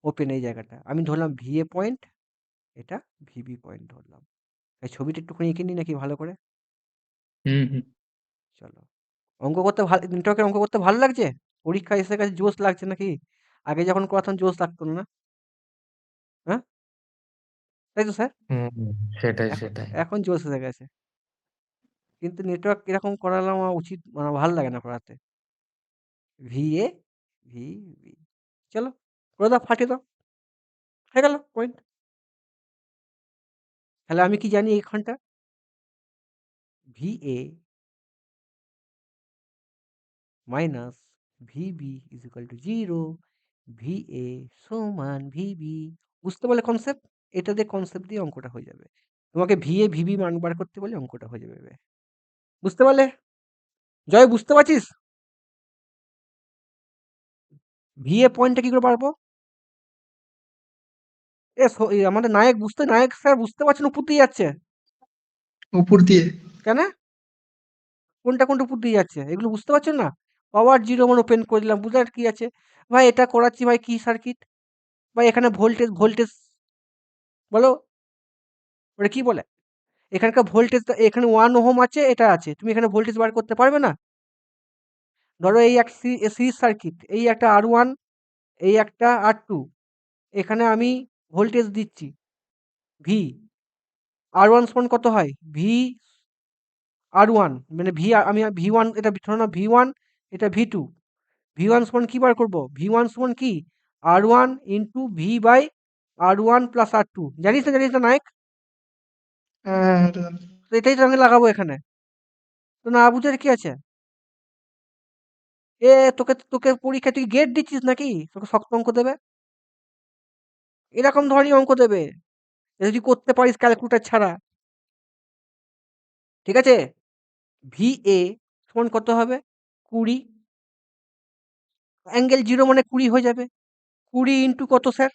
ওপেন এই জায়গাটা। আমি ধরলাম VA পয়েন্ট, এটা VB পয়েন্ট ধরলাম। এই ছবিটা একটুখানি এঁকে নিই নাকি ভালো করে? হুম হুম। চলো। অঙ্ক করতে নেটওয়ার্কের অঙ্ক করতে ভালো লাগছে? পরীক্ষা এসে গেছে জোশ লাগছে নাকি? আগে যখন করতাম জোশ লাগতো না, না? হ্যাঁ? তাই তো স্যার? হুম, সেটাই এখন সেটাই। এখন জোশ এসে গেছে। কিন্তু নেটওয়ার্ক এরকম করালে আমার উচিত মানে ভালো লাগে না করাতে। VA, VB। চলো করে দাও, ফাটিয়ে দাও। হয়ে গেল পয়েন্ট। তাহলে আমি কি জানি এইখানটা? VA minus VB is equal two 0, VA সমান VB। বুঝতে পারলে কনসেপ্ট? এটা দিয়ে কনসেপ্ট দিয়ে অঙ্কটা হয়ে যাবে। তোমাকে VA VB মান বার করতে বলে অঙ্কটা হয়ে যাবে। বুঝতে পারলে? জয় বুঝতে পারছিস? VA পয়েন্টটা কি করে পারবো? আমাদের নায়ক স্যার বুঝতে পারছেন উপর দিয়ে যাচ্ছে। উপর দিয়ে। কেন? কোনটা উপর দিয়ে যাচ্ছে? এগুলো বুঝতে পারছেন না? পাওয়ার 0 মানে ওপেন করে দিলাম। বুঝার কি আছে? ভাই এটা করাচ্ছি ভাই কি সার্কিট? ভাই এখানে ভোল্টেজ বলো? ওটা কি বলে? এখানকার ভোল্টেজটা এখানে 1 ওহম আছে, এটা আছে। তুমি এখানে ভোল্টেজ বার করতে পারবে না? ধরো এই এক সিরিজ সার্কিট, এই একটা R1, এই একটা R2। এখানে আমি ভোল্টেজ দিচ্ছি V। R1 সমান কত হয়? V R1 মানে আমি V1, এটা ধরো না V1, এটা V2। V1 সমান কি বার করব? V1 সমান কি? R1 into V by R1 plus R2। জানিস না নায়ক? হ্যাঁ এটা জানি। তো এটাই তো আমি লাগাবো এখানে। তো না বুঝার কি আছে? তোকে তোকে পরীক্ষায় তুই গেট দিচ্ছিস নাকি? তোকে শক্ত অঙ্ক দেবে? এরকম ধরনের অঙ্ক দেবে। এটা তুই করতে পারিস ক্যালকুলেটর ছাড়া। ঠিক আছে? VA সমান কত হবে? 20। অ্যাঙ্গেল 0 মানে 20 হয়ে যাবে। 20 ইন্টু কত স্যার?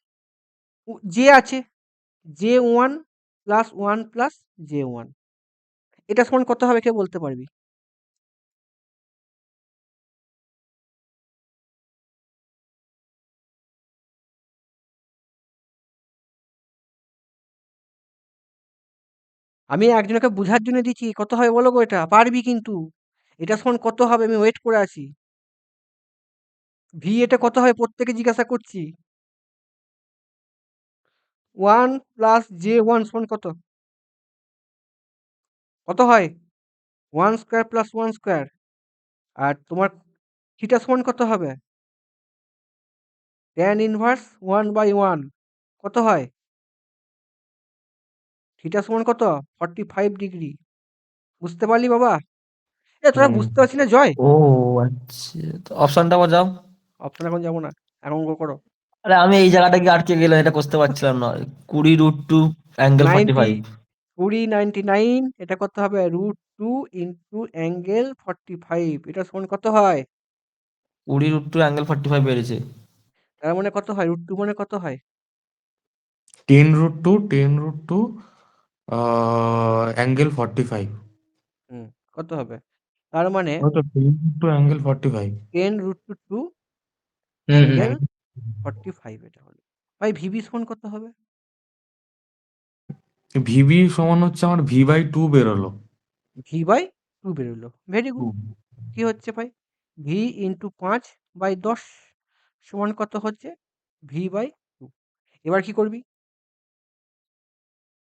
যে আছে। J1 plus 1 plus J1। এটা সমান কত হবে কে বলতে পারবি? আমি একজনকে বুঝার জন্য দিচ্ছি। কত হবে বলো গো এটা? পারবি কিন্তু। এটা সমান কত হবে? আমি ওয়েট করে আছি। VA টা কত হবে প্রত্যেকে জিজ্ঞাসা করছি। 1 প্লাস J1 সমান কত? কত হয়? 1 স্কয়ার প্লাস 1 স্কয়ার। আর তোমার থিটা সমান কত হবে? tan ইনভার্স 1/1 কত হয়? থিটা সমান কত? 45 ডিগ্রি। বুঝতে পারলি বাবা? তোরা হুম। বুঝতে পারছিস না জয়? ও আচ্ছা, অপশনটা আবার যাও। অপশন এখন যাব না। এখন অঙ্ক করো। আরে আমি এই জায়গাটা গিয়ে আটকে গেলাম, এটা বুঝতে পারছিলাম না। 20√2 অ্যাঙ্গেল 90 45। 20 99 এটা কত হবে? √2 ইন্টু অ্যাঙ্গেল 45। এটা সমান কত হয়? 20√2 অ্যাঙ্গেল 45 বেড়েছে। তার মানে কত হয়? √2 মানে কত হয়? 10√2 অ্যাঙ্গেল 45। হুম, কত হবে? তার মানে ওই তো 10√2 অ্যাঙ্গেল 45। 10√2 হুম হুম অ্যাঙ্গেল হুম। 45 এটা হলো। ভাই VB সমান কত হবে? ভিবি সমান হচ্ছে আমার V/2 বেরোলো। V/2 বেরোলো। Very good. 2। কি হচ্ছে ভাই? V ইন্টু 5/10 সমান কত হচ্ছে? V/2। এবার কি করবি?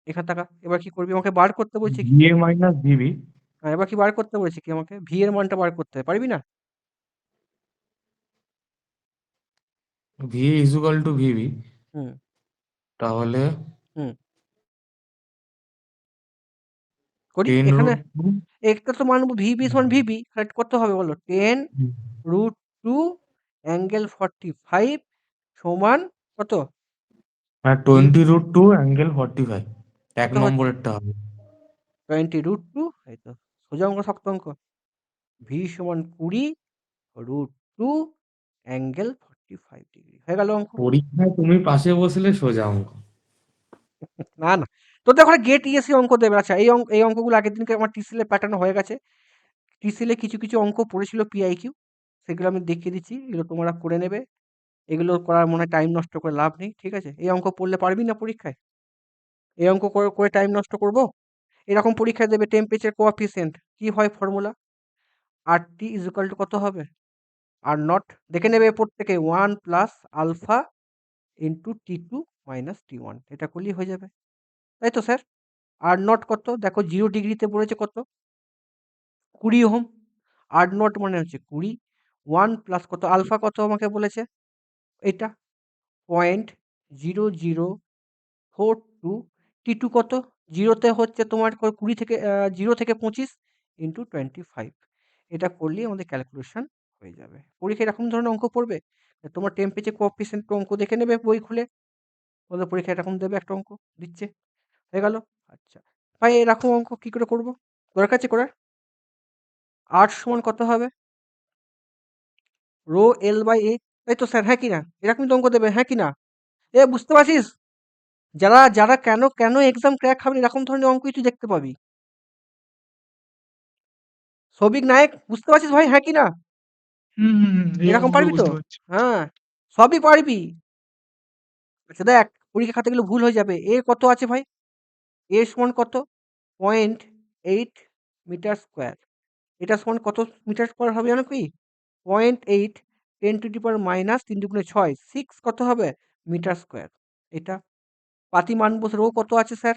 এখানে টাকা এবার কি করবি আমাকে বার করতে বলছে কি ভিএ মাইনাস ভিবি, এবার কি বার করতে বলছে কি আমাকে ভি এর মানটা বার করতে হবে, পারবি না? ভিএ ইজুকাল টু ভিবি, হুম তাহলে হুম করি 10 এখানে রুট টু, একটা তো মানবো ভিবি সমান ভিবি, কত হবে বলো? 10√2 অ্যাঙ্গেল 45 সমান কত? আর ভি 20√2 অ্যাঙ্গেল 45, এক কত হচ্ছে? নম্বরেরটা হবে। 20√2, এই তো সোজা অঙ্ক শক্ত অঙ্ক। ভি সমান 20√2 অ্যাঙ্গেল 45 ডিগ্রি হয়ে গেল অঙ্ক। পরীক্ষায় তুমি পাশে বসলে সোজা অঙ্ক। না না, তোদের ওখানে গেট ইএসসি অঙ্ক দেবে। আচ্ছা এই অঙ্কগুলো আগের দিনকে আমার টিসিএল প্যাটার্ন হয়ে গেছে। টিসিএল কিছু কিছু অঙ্ক পড়েছিল পিআইকিউ, সেগুলো আমি দেখিয়ে দিচ্ছি, এগুলো তোমরা করে নেবে। এগুলো করার মনে হয় টাইম নষ্ট করে লাভ নেই, ঠিক আছে? এই অঙ্ক পড়লে পারবি না পরীক্ষায়? এই অঙ্ক করে করে টাইম নষ্ট করব? এরকম পরীক্ষায় দেবে টেম্পারেচার কোএফিসিয়েন্ট কি হয় formula? R T is equal to কত হবে? আর নট দেখে নেবে প্রত্যেকে 1 plus alpha into T2 minus T1, এটা করলেই হয়ে যাবে, তাই তো স্যার? আর নট কত দেখো 0 ডিগ্রিতে পড়েছে কত? 20 ওহম। আর নট মানে হচ্ছে 20, 1 প্লাস কত আলফা কত আমাকে বলেছে এটা 0.0042, T2 কত? 0তে হচ্ছে তোমার 20 থেকে 0 থেকে 25 ইন্টু 25, এটা করলেই আমাদের ক্যালকুলেশন হয়ে যাবে। পরীক্ষায় এরকম ধরনের অঙ্ক পড়বে, তোমার টেম্পারেচার কোএফিসিয়েন্ট অঙ্ক দেখে নেবে বই খুলে, ওদের পরীক্ষায় এরকম দেবে একটা অঙ্ক দিচ্ছে, হয়ে গেল। আচ্ছা ভাই এরকম অঙ্ক কি করে করব, দরকার আছে করার? আর সমান কত হবে? রো এল বাই এ, তাই তো স্যার, হ্যাঁ কি না? এরকম তো অঙ্ক দেবে, হ্যাঁ কি না? এ বুঝতে পারছিস? যারা যারা কেন কেন এক্সাম ক্র্যাক হবে এরকম ধরনের অঙ্কই তুই দেখতে পাবি। সৌভিক নায়ক বুঝতে পারছিস ভাই, হ্যাঁ কি না? এই এরকম অঙ্কগুলো পারবি তো? বুঝতে পারছি। হ্যাঁ, সবই পারবি। আচ্ছা দেখ, পরীক্ষা খাতাগুলো ভুল হয়ে যাবে। এ কত আছে ভাই? এ সমান কত? 0.8 মিটার স্কোয়ার। এটা সমান কত মিটার স্কোয়ার হবে জানো কি? 0.8 10⁻³ 6 কত হবে মিটার স্কোয়ার। এটা পাতি মান বসে রো কত আছে স্যার?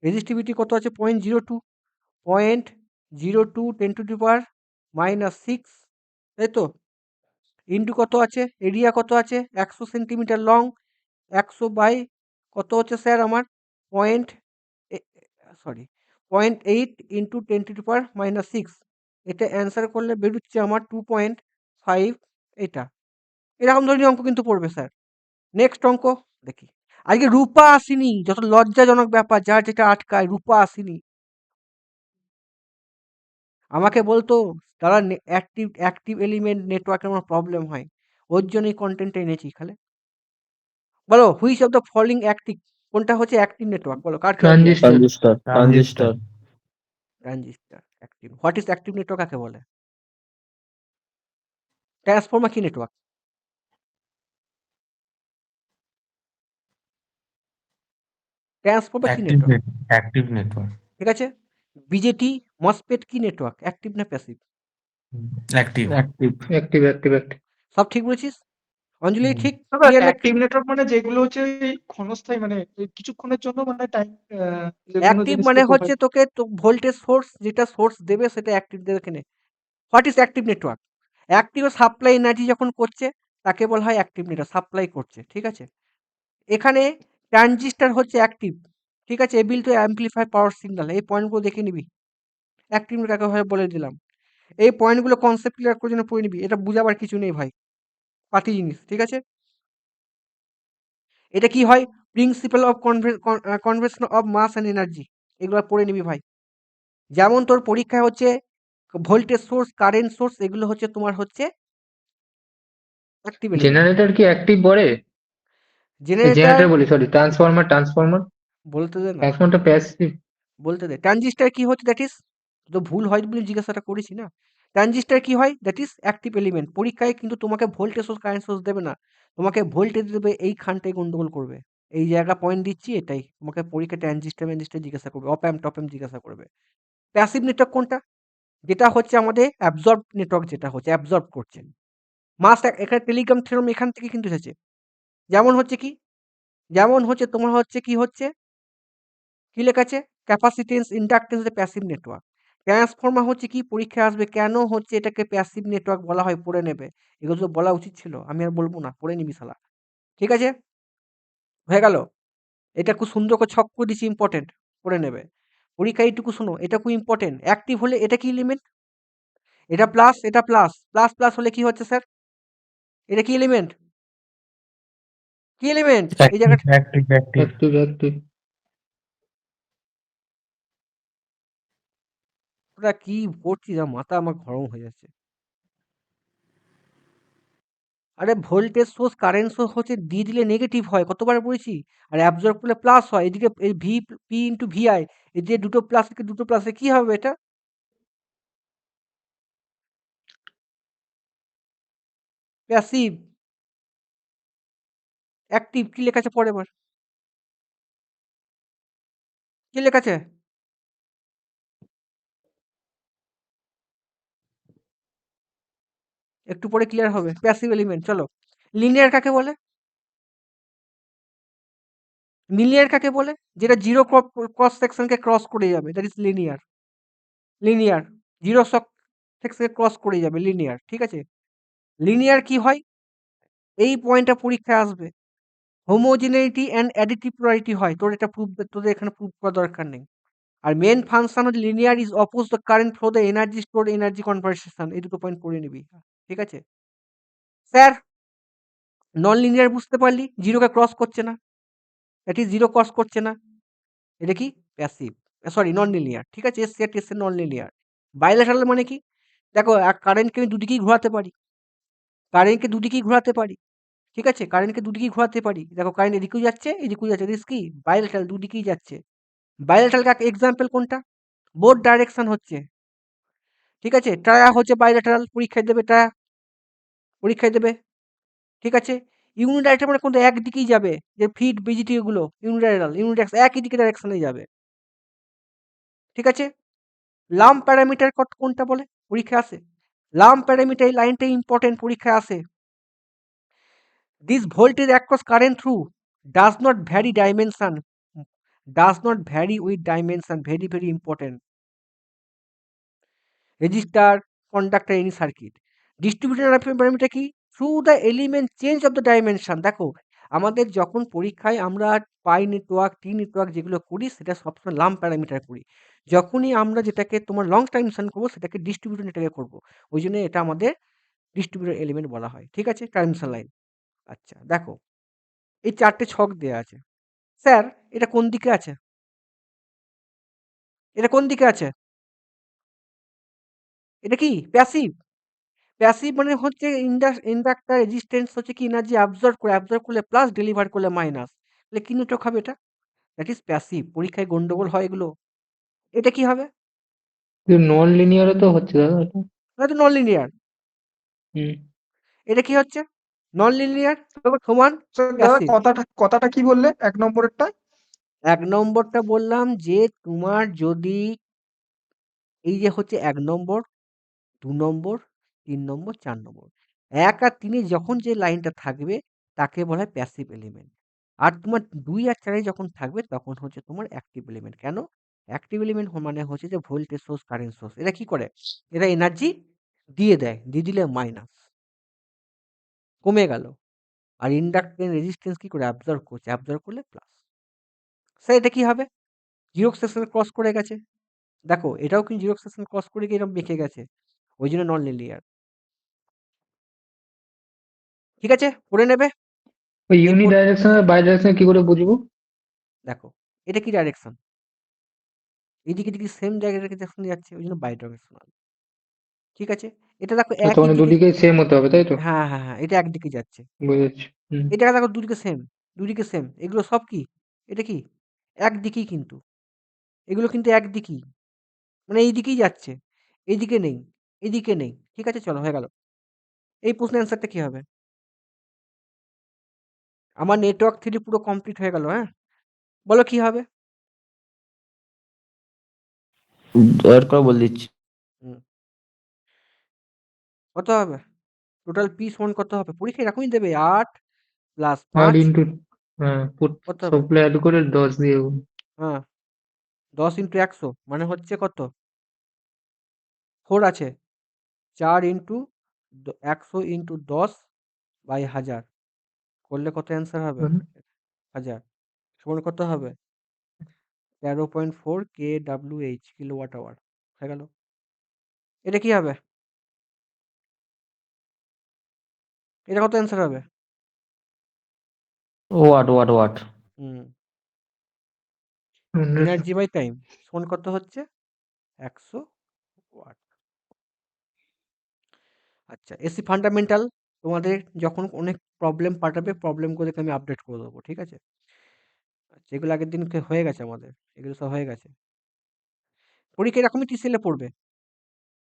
রেজিস্টিভিটি কত আছে? 0.02, 0.02 10⁻⁻6, তাই তো? ইন্টু কত আছে? এরিয়া কত আছে? 100 সেন্টিমিটার লং, 100 বাই কত হচ্ছে স্যার আমার? পয়েন্ট সরি 0.8 ইন্টু 10⁻⁻6, এটা অ্যান্সার করলে বেরোচ্ছে আমার 2.5। এটা এরকম ধরনের অঙ্ক কিন্তু পড়বে স্যার। নেক্সট অঙ্ক দেখি। আজকে রূপা আসেনি, যত লজ্জাজনক ব্যাপার, যার যেটা আটকায়, রূপা আসেনি। আমাকে বলতো দাদা অ্যাক্টিভ অ্যাক্টিভ এলিমেন্ট নেটওয়ার্কের আমার প্রবলেম হয়, ওর জন্যই কন্টেন্টটা এনেছি খালে। বলো which of the following active, কোনটা হচ্ছে অ্যাক্টিভ নেটওয়ার্ক, বলো কার কি আইডিয়া আছে? Transistor. Transistor transistor active. What is active network কাকে বলে? ট্রান্সফর্মার কি নেটওয়ার্ক? ট্রান্সফর্মার কি অ্যাক্টিভ নেটওয়ার্ক? Active network. ঠিক আছে। বিজেটি মসপেট কি নেটওয়ার্ক, অ্যাক্টিভ না passive? Active. Active active active active. সব ঠিক বলেছিস? অঞ্জলি ঠিক? দাদা ক্লিয়ার না? অ্যাক্টিভ নেটওয়ার্ক মানে যেগুলো হচ্ছে এই ক্ষণস্থায়ী, মানে এই কিছুক্ষণের জন্য মানে টাইম কোনো অ্যাক্টিভ জিনিসকে মানে হচ্ছে প্রোভাইড। তোকে তো ভোল্টেজ সোর্স, যেটা সোর্স দেবে সেটা অ্যাক্টিভ দেবে কেনে। What is active network? Active supply energy যখন করছে তাকে বলা হয় অ্যাক্টিভ নেটওয়ার্ক, সাপ্লাই করছে, ঠিক আছে? এখানে ট্রানজিস্টর হচ্ছে অ্যাক্টিভ, ঠিক আছে? এবিল টু অ্যাম্পলিফাই পাওয়ার সিগন্যাল, এই পয়েন্টগুলো দেখে নিবি। অ্যাক্টিভ নেটওয়ার্ক ভাবে বলে দিলাম। এই পয়েন্টগুলো কনসেপ্ট ক্লিয়ার করে জন্য পড়ে নিবি, এটা বুঝাবার কিছু নেই ভাই, পাতি জিনিস, ঠিক আছে? এটা কি হয়? Principle of conversion of mass and energy, এগুলো পড়ে নিবি ভাই। যেমন তোর পরীক্ষায় হচ্ছে ভোল্টেজ সোর্স, কারেন্ট সোর্স, এগুলো হচ্ছে তোমার হচ্ছে অ্যাক্টিভ এলিমেন্ট। জেনারেটর কি অ্যাক্টিভ পড়ে? জেনারেটর জেনারেটর বলি, সরি, ট্রান্সফরমার। বলতে দে না, ট্রান্সফরমারটা প্যাসিভ। বলতে দে। ট্রানজিস্টর কি হচ্ছে? দ্যাট ইজ, তো ভুল হয় বলে জিজ্ঞাসাটা করেছি না। ট্রানজিস্টর কি হয়? That is active element. পরীক্ষায় কিন্তু তোমাকে ভোল্টেজ সোর্স, কারেন্ট সোর্স দেবে না, তোমাকে ভোল্টেজ দেবে, এইখানটায় গন্ডগোল করবে। এই জায়গা পয়েন্ট দিচ্ছি এটাই, তোমাকে পরীক্ষায় ট্রানজিস্টর জিজ্ঞাসা করবে, অপ অ্যাম্প টপ অ্যাম্প জিজ্ঞাসা করবে। প্যাসিভ নেটওয়ার্ক কোনটা? যেটা হচ্ছে আমাদের অ্যাবজর্ব নেটওয়ার্ক, যেটা হচ্ছে অ্যাবজর্ব করছে। মাস এখানে টেলিগ্রাম থিওরেম এখান থেকে কিন্তু এসেছে। যেমন হচ্ছে কি, যেমন হচ্ছে তোমার হচ্ছে কি হচ্ছে কি লেখা আছে? Capacitance, inductance passive network. Transformer হচ্ছে কি, পরীক্ষায় আসবে, কেন হচ্ছে এটাকে প্যাসিভ নেটওয়ার্ক বলা হয়, পড়ে নেবে। এগুলো তো বলা উচিত ছিল, আমি আর বলবো না, পড়ে নিবি শালা। ঠিক আছে, হয়ে গেল। এটা খুব সুন্দর করে ছক করে দিচ্ছি, ইম্পর্টেন্ট, পড়ে নেবে। পরীক্ষা এইটুকু শোনো, এটা খুব ইম্পর্টেন্ট। অ্যাক্টিভ হলে এটা কি এলিমেন্ট? এটা প্লাস, এটা প্লাস, প্লাস প্লাস হলে কি হচ্ছে স্যার? এটা কি এলিমেন্ট? কি এলিমেন্ট? এই অ্যাক্টিভ জায়গাটা অ্যাক্টিভ অ্যাক্টিভ অ্যাক্টিভ অ্যাক্টিভ ওটা কি পড়ছি, যা মাথা আমার গরম হয়ে যাচ্ছে। আরে ভোল্টেজ সোর্স, কারেন্ট সোর্স হচ্ছে দিয়ে দিলে নেগেটিভ হয়, কতবার বলেছি। আর অ্যাবজর্ব করলে প্লাস হয়। এদিকে এই ভি, পি ইন্টু ভিআই, এই যে দুটো প্লাস থেকে দুটো প্লাসে কি হবে এটা? প্যাসিভ। অ্যাক্টিভ কি লেখা আছে পরের বার? কি লেখা আছে? একটু পরে ক্লিয়ার হবে। Passive element. চলো, লিনিয়ার কাকে বলে? লিনিয়ার কাকে বলে? যেটা জিরো ক্রস সেকশনকে ক্রস করে যাবে, that is linear. Linear zero সেকশনকে ক্রস করে যাবে, লিনিয়ার। ঠিক আছে, লিনিয়ার কি হয়, এই পয়েন্টটা পরীক্ষায় আসবে। হোমোজেনিটি অ্যান্ড অ্যাডিটিভ পোলারিটি হয়। তোর এটা প্রুভ, তোদের এখানে প্রুভ করা দরকার নেই। আর মেন ফাংশন হচ্ছে linear is oppose the current flow the energy store, energy conversation. এই দুটো পয়েন্ট পড়ে নিবি। ঠিক আছে স্যার, নন লিনিয়ার বুঝতে পারলি, জিরোকে ক্রস করছে না, দ্যাট ইজ জিরো ক্রস করছে না, এটা কি? প্যাসিভ। Sorry, non linear. ঠিক আছে, S set S non linear. Bilateral মানে কি? দেখো, কারেন্টকে আমি দুদিকেই ঘোরাতে পারি, কারেন্টকে দুদিকেই ঘোরাতে পারি। ঠিক আছে, কারেন্টকে দুদিকেই ঘোরাতে পারি। দেখো, কারেন্ট এদিকেও যাচ্ছে, এদিকেও যাচ্ছে, দিস কি বাইলেটারাল, দুদিকেই যাচ্ছে। বাইলেটারাল এক্সাম্পল কোনটা? বোথ ডাইরেকশন হচ্ছে। ঠিক আছে, ট্রায়া হচ্ছে বাইলেটারাল, পরীক্ষায় দেবে, ট্রায়া পরীক্ষায় দেবে। ঠিক আছে, ইউনিডাইরেকশন মানে কোনটা, একদিকেই যাবে, যে ফিট বিজিটি গুলো ইউনিডাইরেকশন, ইউনিডাইরেকশন একই দিকে ডাইরেকশনে যাবে। ঠিক আছে, লাম্প প্যারামিটার কোনটা বলে, পরীক্ষায় আসে। লাম্প প্যারামিটার, এই লাইনটা ইম্পর্টেন্ট, পরীক্ষায় আসে। This voltage across current through does not vary dimension, does not vary with dimension, very very important. Resistor, conductor, any circuit. Distribution parameter কি? Through the element change of the dimension. দেখো, আমাদের যখন পরীক্ষায় আমরা পাই network, টি network যেগুলো করি, সেটা সবসময় লাম্প প্যারামিটার করি। যখনই আমরা যেটাকে তোমার লং ডাইমেনশন করবো, সেটাকে ডিস্ট্রিবিউশন নেটওয়ার্কে করবো। ওই জন্য এটা আমাদের ডিস্ট্রিবিউটর এলিমেন্ট বলা হয়। ঠিক আছে, ট্রান্সমিশন লাইন। আচ্ছা দেখো, এই চারটে ছক দেয়া আছে। স্যার, এটা কোন দিকে আছে? এটা কোন দিকে আছে? এটা কি প্যাসিভ? প্যাসিভ মানে হচ্ছে ইন্ডাক্টর রেজিস্ট্যান্স হচ্ছে কি, এনার্জি অ্যাবজর্ব করে, অ্যাবজর্ব করলে প্লাস, ডেলিভার করলে মাইনাস। তাহলে কি নেটওয়ার্ক হবে এটা? That is passive. পরীক্ষায় গন্ডগোল হয় এগুলো। এটা কি হবে? নন লিনিয়ারও তো হচ্ছে দাদা এটা। এটা তো নন লিনিয়ার। হুম এটা কি হচ্ছে? নন লিনিয়ার দাদা সমান দাদা প্যাসিভ। কথাটা কি বললে এক নম্বরেরটা? এক নম্বরটা বললাম যে তোমার যদি এই যে হচ্ছে ১ নম্বর, ২ নম্বর, ৩ নম্বর, ৪ নম্বর। ১ আর ৩ এ যখন যে লাইনটা থাকবে, তাকে বলা হয় প্যাসিভ এলিমেন্ট। আর তোমার ২ আর ৪ এ যখন থাকবে, তখন হচ্ছে তোমার অ্যাক্টিভ এলিমেন্ট। কেন? অ্যাক্টিভ এলিমেন্ট মানে হচ্ছে যে ভোল্টেজ সোর্স, কারেন্ট সোর্স। এরা কি করে? এরা এনার্জি দিয়ে দেয়। দিয়ে দিলে মাইনাস, কমে গেল। আর ইন্ডাক্টেন্স, রেজিস্ট্যান্স কি করে? অ্যাবজর্ব করছে। অ্যাবজর্ব করলে প্লাস। স্যার, এটা কি হবে? জিরোক্স সেকশন ক্রস করে গেছে। দেখো, এটাও কিন্তু জিরোক্স সেকশন ক্রস করে গিয়ে এরকম বেঁকে গেছে। ওই জন্য নন লিনিয়ার। ঠিক আছে, পড়ে নেবে। ওই ইউনি এরপর ডাইরেকশন আর বাই ডাইরেকশন কি করে বুঝবো? দেখো, এটা কি ডাইরেকশন? এদিকে দিকে সেম ডাইরেকশন যাচ্ছে, ওই জন্য বাই ডাইরেকশনাল। ঠিক আছে, এটা দেখো আচ্ছা একই মানে দিকে। দুদিকেই সেম হতে হবে তাই তো? হ্যাঁ হ্যাঁ হ্যাঁ, এটা একদিকে যাচ্ছে। বুঝেছি। হুম এটা দেখো দুদিকে সেম, দুদিকে সেম। এগুলো সব কি? এটা কি একদিকেই কিন্তু, এগুলো কিন্তু একদিকেই, মানে এই দিকেই যাচ্ছে, এইদিকে নেই, এদিকে নেই। ঠিক আছে, চলো, হয়ে গেল। এই প্রশ্নের অ্যান্সারটা কি হবে? আমার নেটওয়ার্ক থ্রি পুরো কমপ্লিট হয়ে গেল। হ্যাঁ, বলো কি হবে? ওয়েট করে বলে দিচ্ছি। হুম, কত হবে? টোটাল পি সমান কত হবে? পরীক্ষা এরকমই দেবে, ৮ প্লাস আর ৫ ইন্টু, হ্যাঁ পুট কত হবে? সবগুলো অ্যাড করে 10 দিয়ে গুণ। হ্যাঁ, 10 ইন্টু 100 মানে হচ্ছে কত? 4 আছে। 4 ইন্টু 100 ইন্টু 10 বাই 1000 করলে কত অ্যান্সার হবে? 1000 সমান কত হবে? 13.4 kWh কিলোওয়াট আওয়ার হয়ে গেল। এটা কি হবে? এটা কত অ্যান্সার হবে? ওয়াট ওয়াট ওয়াট হুম, 100 এনার্জি বাই টাইম সমান কত হচ্ছে? 100 ওয়াট। আচ্ছা, এসি ফান্ডামেন্টাল তোমাদের যখন অনেক প্রবলেম পাঠাবে, প্রবলেমগুলোকে আমি আপডেট করে দেবো, ঠিক আছে? আচ্ছা, এগুলো আগের দিনকে হয়ে গেছে আমাদের, এগুলো সব হয়ে গেছে। পরীক্ষা এরকমই টিসিএলে পড়বে,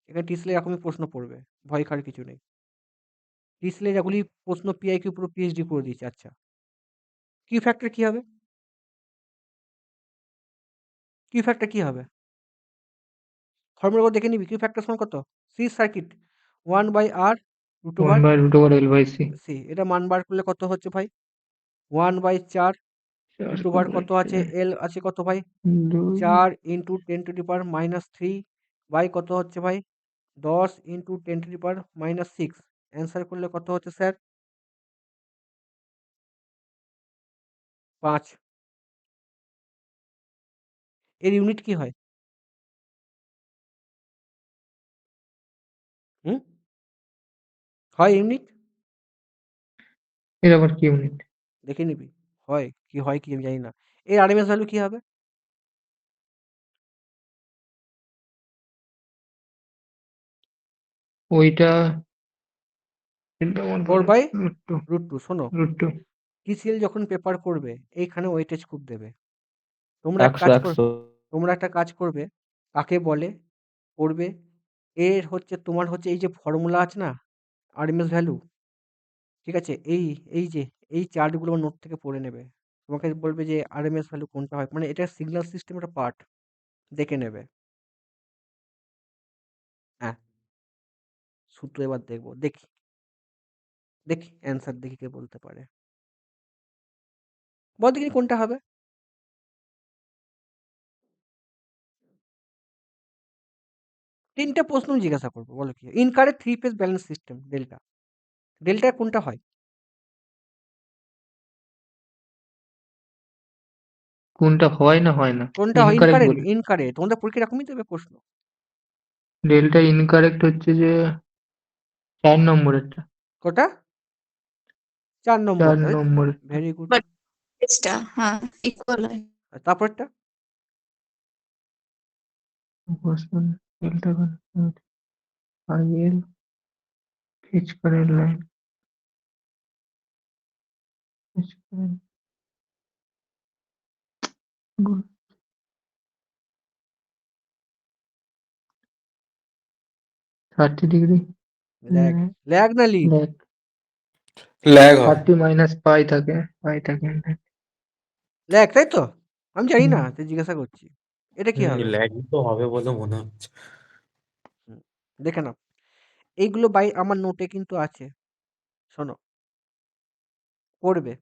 এখানে টিসিএল এরকমই প্রশ্ন পড়বে, ভয় খাওয়ার কিছু নেই। টিসিএল যেগুলি প্রশ্ন পিআইকিউ পুরো পিএইচডি করে দিয়েছে। আচ্ছা, কিউ ফ্যাক্টর কি হবে? কিউ ফ্যাক্টর কি হবে? ফর্মুলা দেখে নিবি। কিউ ফ্যাক্টর সমান কত? C circuit 1 by R root 1 over by root over L by C C. এটা মান বার করলে কত হচ্ছে ভাই? 1 বাই 4 রুট ওভার কত আছে? এল আছে কত ভাই? 4 ইন্টু 10⁻³ বাই কত হচ্ছে ভাই? 10 ইন্টু 10⁻⁻6 অ্যান্সার করলে কত হচ্ছে স্যার? 5। এর ইউনিট কি হয়? হুম, হয় ইউনিট? এর আবার কি ইউনিট? দেখে নিবি। হয় কি আমি জানি না। এর আরএমএস ভ্যালু কি হবে? ওইটা 4 বাই রুট টু রুট 2। শোনো, রুট টু টিসিএল যখন পেপার করবে এইখানে ওয়েটেজ খুব দেবে। তোমরা এক 100 কাজ কর 100 তোমরা একটা কাজ করবে, কাকে বলে করবে, এর হচ্ছে তোমার হচ্ছে এই যে ফর্মুলা আছে না আরএমএস ভ্যালু, ঠিক আছে? এই যে এই চার্টগুলো নোট থেকে পড়ে নেবে। তোমাকে বলবে যে আরএমএস ভ্যালু কোনটা হয়, মানে এটা সিগন্যাল সিস্টেমের একটা পার্ট, দেখে নেবে। হ্যাঁ, সূত্র এবার দেখবো, দেখি দেখি অ্যান্সার দেখি কে বলতে পারে। বল দেখি কোনটা হবে? তিনটে প্রশ্ন আমি জিজ্ঞাসা করবো, বলো কি? Incorrect 3 phase balance system delta, delta কোনটা হয়? কোনটা হয় না হয় না কোনটা হয়? ইনকারেক্ট ইনকারেক্ট, বলে ইনকারেক্ট তোমাদের পরীক্ষা এরকমই দেবে প্রশ্ন। ডেল্টা ইনকারেক্ট হচ্ছে যে 4 নম্বরেরটা কোটা? 4 4 নম্বরটা, তাই তো? নম্বরেরটা ভেরি গুড। বাট টেস্টটা হ্যাঁ ইকুয়াল হয়। তারপরটা? প্রশ্ন ডেল্টা আইএল ফিচ কারেন্ট লাইন ফিচ কারেন্ট 30 ডিগ্রি ল্যাগ, ল্যাগ না লিড? ল্যাগ ল্যাগ হবে 30 মাইনাস পাই থাকে ল্যাগ, তাই তো? আমি জানি না, তাই জিজ্ঞাসা করছি। এটা কি হবে? ল্যাগই তো হবে বলে মনে হচ্ছে। হুম, দেখে নাও। এইগুলো বাই আমার নোটে কিন্তু আছে, শোনো, পড়বে।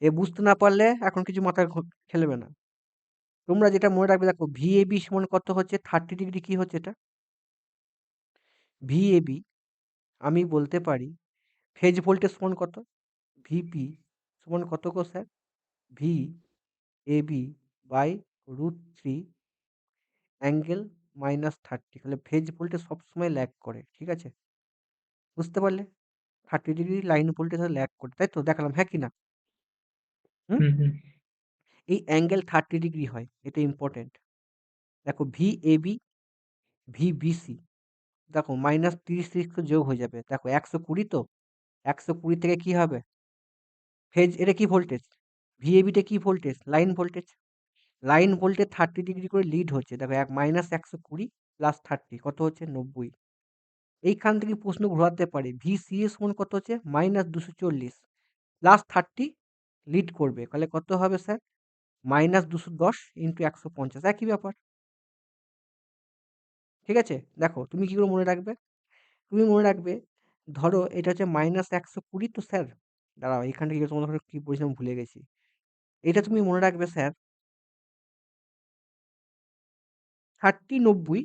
এ বুঝতে না পারলে এখন কিছু মাথায় খেলবে না। তোমরা যেটা মনে রাখবে, দেখো ভিএবি সমান কত হচ্ছে? 30 ডিগ্রি কি হচ্ছে এটা? ভিএবি আমি বলতে পারি ফেজ ভোল্টেজ সমান কত? ভিপি সমান কত গো sir? V A B by √3 angle -30। তাহলে ফেজ ভোল্টেজ সবসময় ল্যাগ করে, ঠিক আছে? বুঝতে পারলে? 30 ডিগ্রি লাইন ভোল্টেজ ল্যাগ করে, তাই তো? দেখালাম, হ্যাঁ কি না? হুম, হুম হুম এই অ্যাঙ্গেল 30 ডিগ্রি হয়, এটা ইম্পর্টেন্ট। দেখো ভিএবি ভিবিসি, দেখো -30 তো যোগ হয়ে যাবে। দেখো 120 তো, 120 থেকে কি হবে? ফেজ, এটা কি ভোল্টেজ? ভিএবিটা কি voltage? Line voltage. Line voltage 30 degree করে লিড হচ্ছে। দেখো -120 প্লাস 30 কত হচ্ছে? 90। এইখান থেকে প্রশ্ন ঘোরাতে পারে ভিসিএস সমান কত হচ্ছে? -240 প্লাস 30 লিড করবে, তাহলে কত হবে স্যার? -210 ইন্টু 150, একই ব্যাপার, ঠিক আছে? দেখো তুমি কি করে মনে রাখবে? তুমি মনে রাখবে, ধরো এটা হচ্ছে -120 তো স্যার, দাঁড়াও এখান থেকে তোমাদের কি বলছিলাম ভুলে গেছি। এটা তুমি মনে রাখবে স্যার, 30 90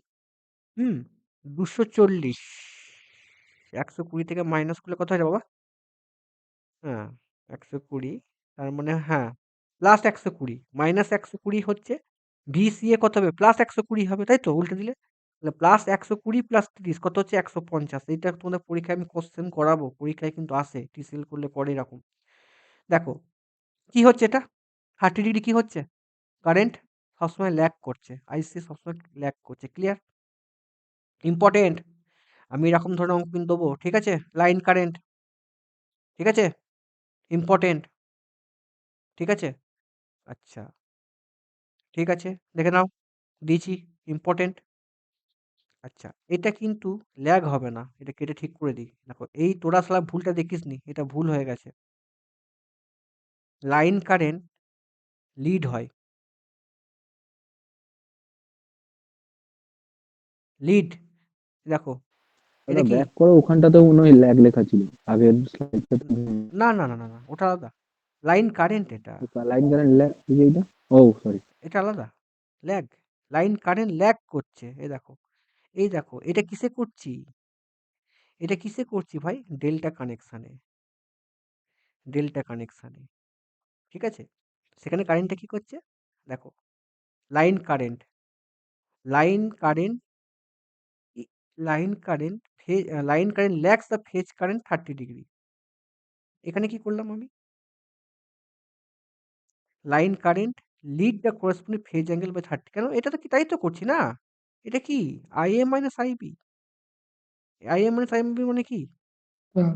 240 120 থেকে মাইনাস করলে কত হয় রে বাবা? হ্যাঁ 120 তার মানে হ্যাঁ প্লাস 120 মাইনাস 120 হচ্ছে ভিসিএ কত হবে প্লাস 120 হবে তাই তো উল্টে দিলে তাহলে প্লাস 120 প্লাস 30 কত হচ্ছে 150 এটা তোমাদের পরীক্ষায় আমি কোশ্চেন করাবো পরীক্ষায় কিন্তু আসে টিসিএল করলে পরে এরকম দেখো কি হচ্ছে এটা 30 ডিগ্রি কি হচ্ছে কারেন্ট সবসময় ল্যাগ করছে আইসি সবসময় ল্যাগ করছে ক্লিয়ার ইম্পর্টেন্ট আমি এরকম ধরনের অঙ্ক কিন্তু দেবো ঠিক আছে লাইন কারেন্ট ঠিক আছে ইম্পর্টেন্ট ঠিক আছে আচ্ছা ঠিক আছে দেখে নাও দিয়েছি ইম্পর্টেন্ট আচ্ছা এটা কিন্তু ল্যাগ হবে না এটা কেটে ঠিক করে দিই দেখো এই তোরা শালা ভুলটা দেখিসনি এটা ভুল হয়ে গেছে লাইন কারেন্ট লিড হয় লিড দেখো দাদা এটা কি ব্যাক করো, ওখানটাতে মনে হয় ল্যাগ লেখা ছিল আগের স্লাইডটাতে। না না না না না ওটা আলাদা লাইন কারেন্ট এটা লাইন কারেন্ট ল্যাগ এইটা। ও সরি। এটা আলাদা ল্যাগ লাইন কারেন্ট ল্যাগ করছে এই দেখো এটা কিসে করছি এটা কিসে করছি ভাই ডেল্টা কানেকশানে ঠিক আছে সেখানে কারেন্টটা কি করছে দেখো line current line current line current line current lags the phase current 30 degree এখানে কি করলাম আমি line current lead the corresponding phase angle by 30 কেন এটা তো কি তাই তো করছি না এটা কি IA minus IB IA minus IB মানে কি হ্যাঁ,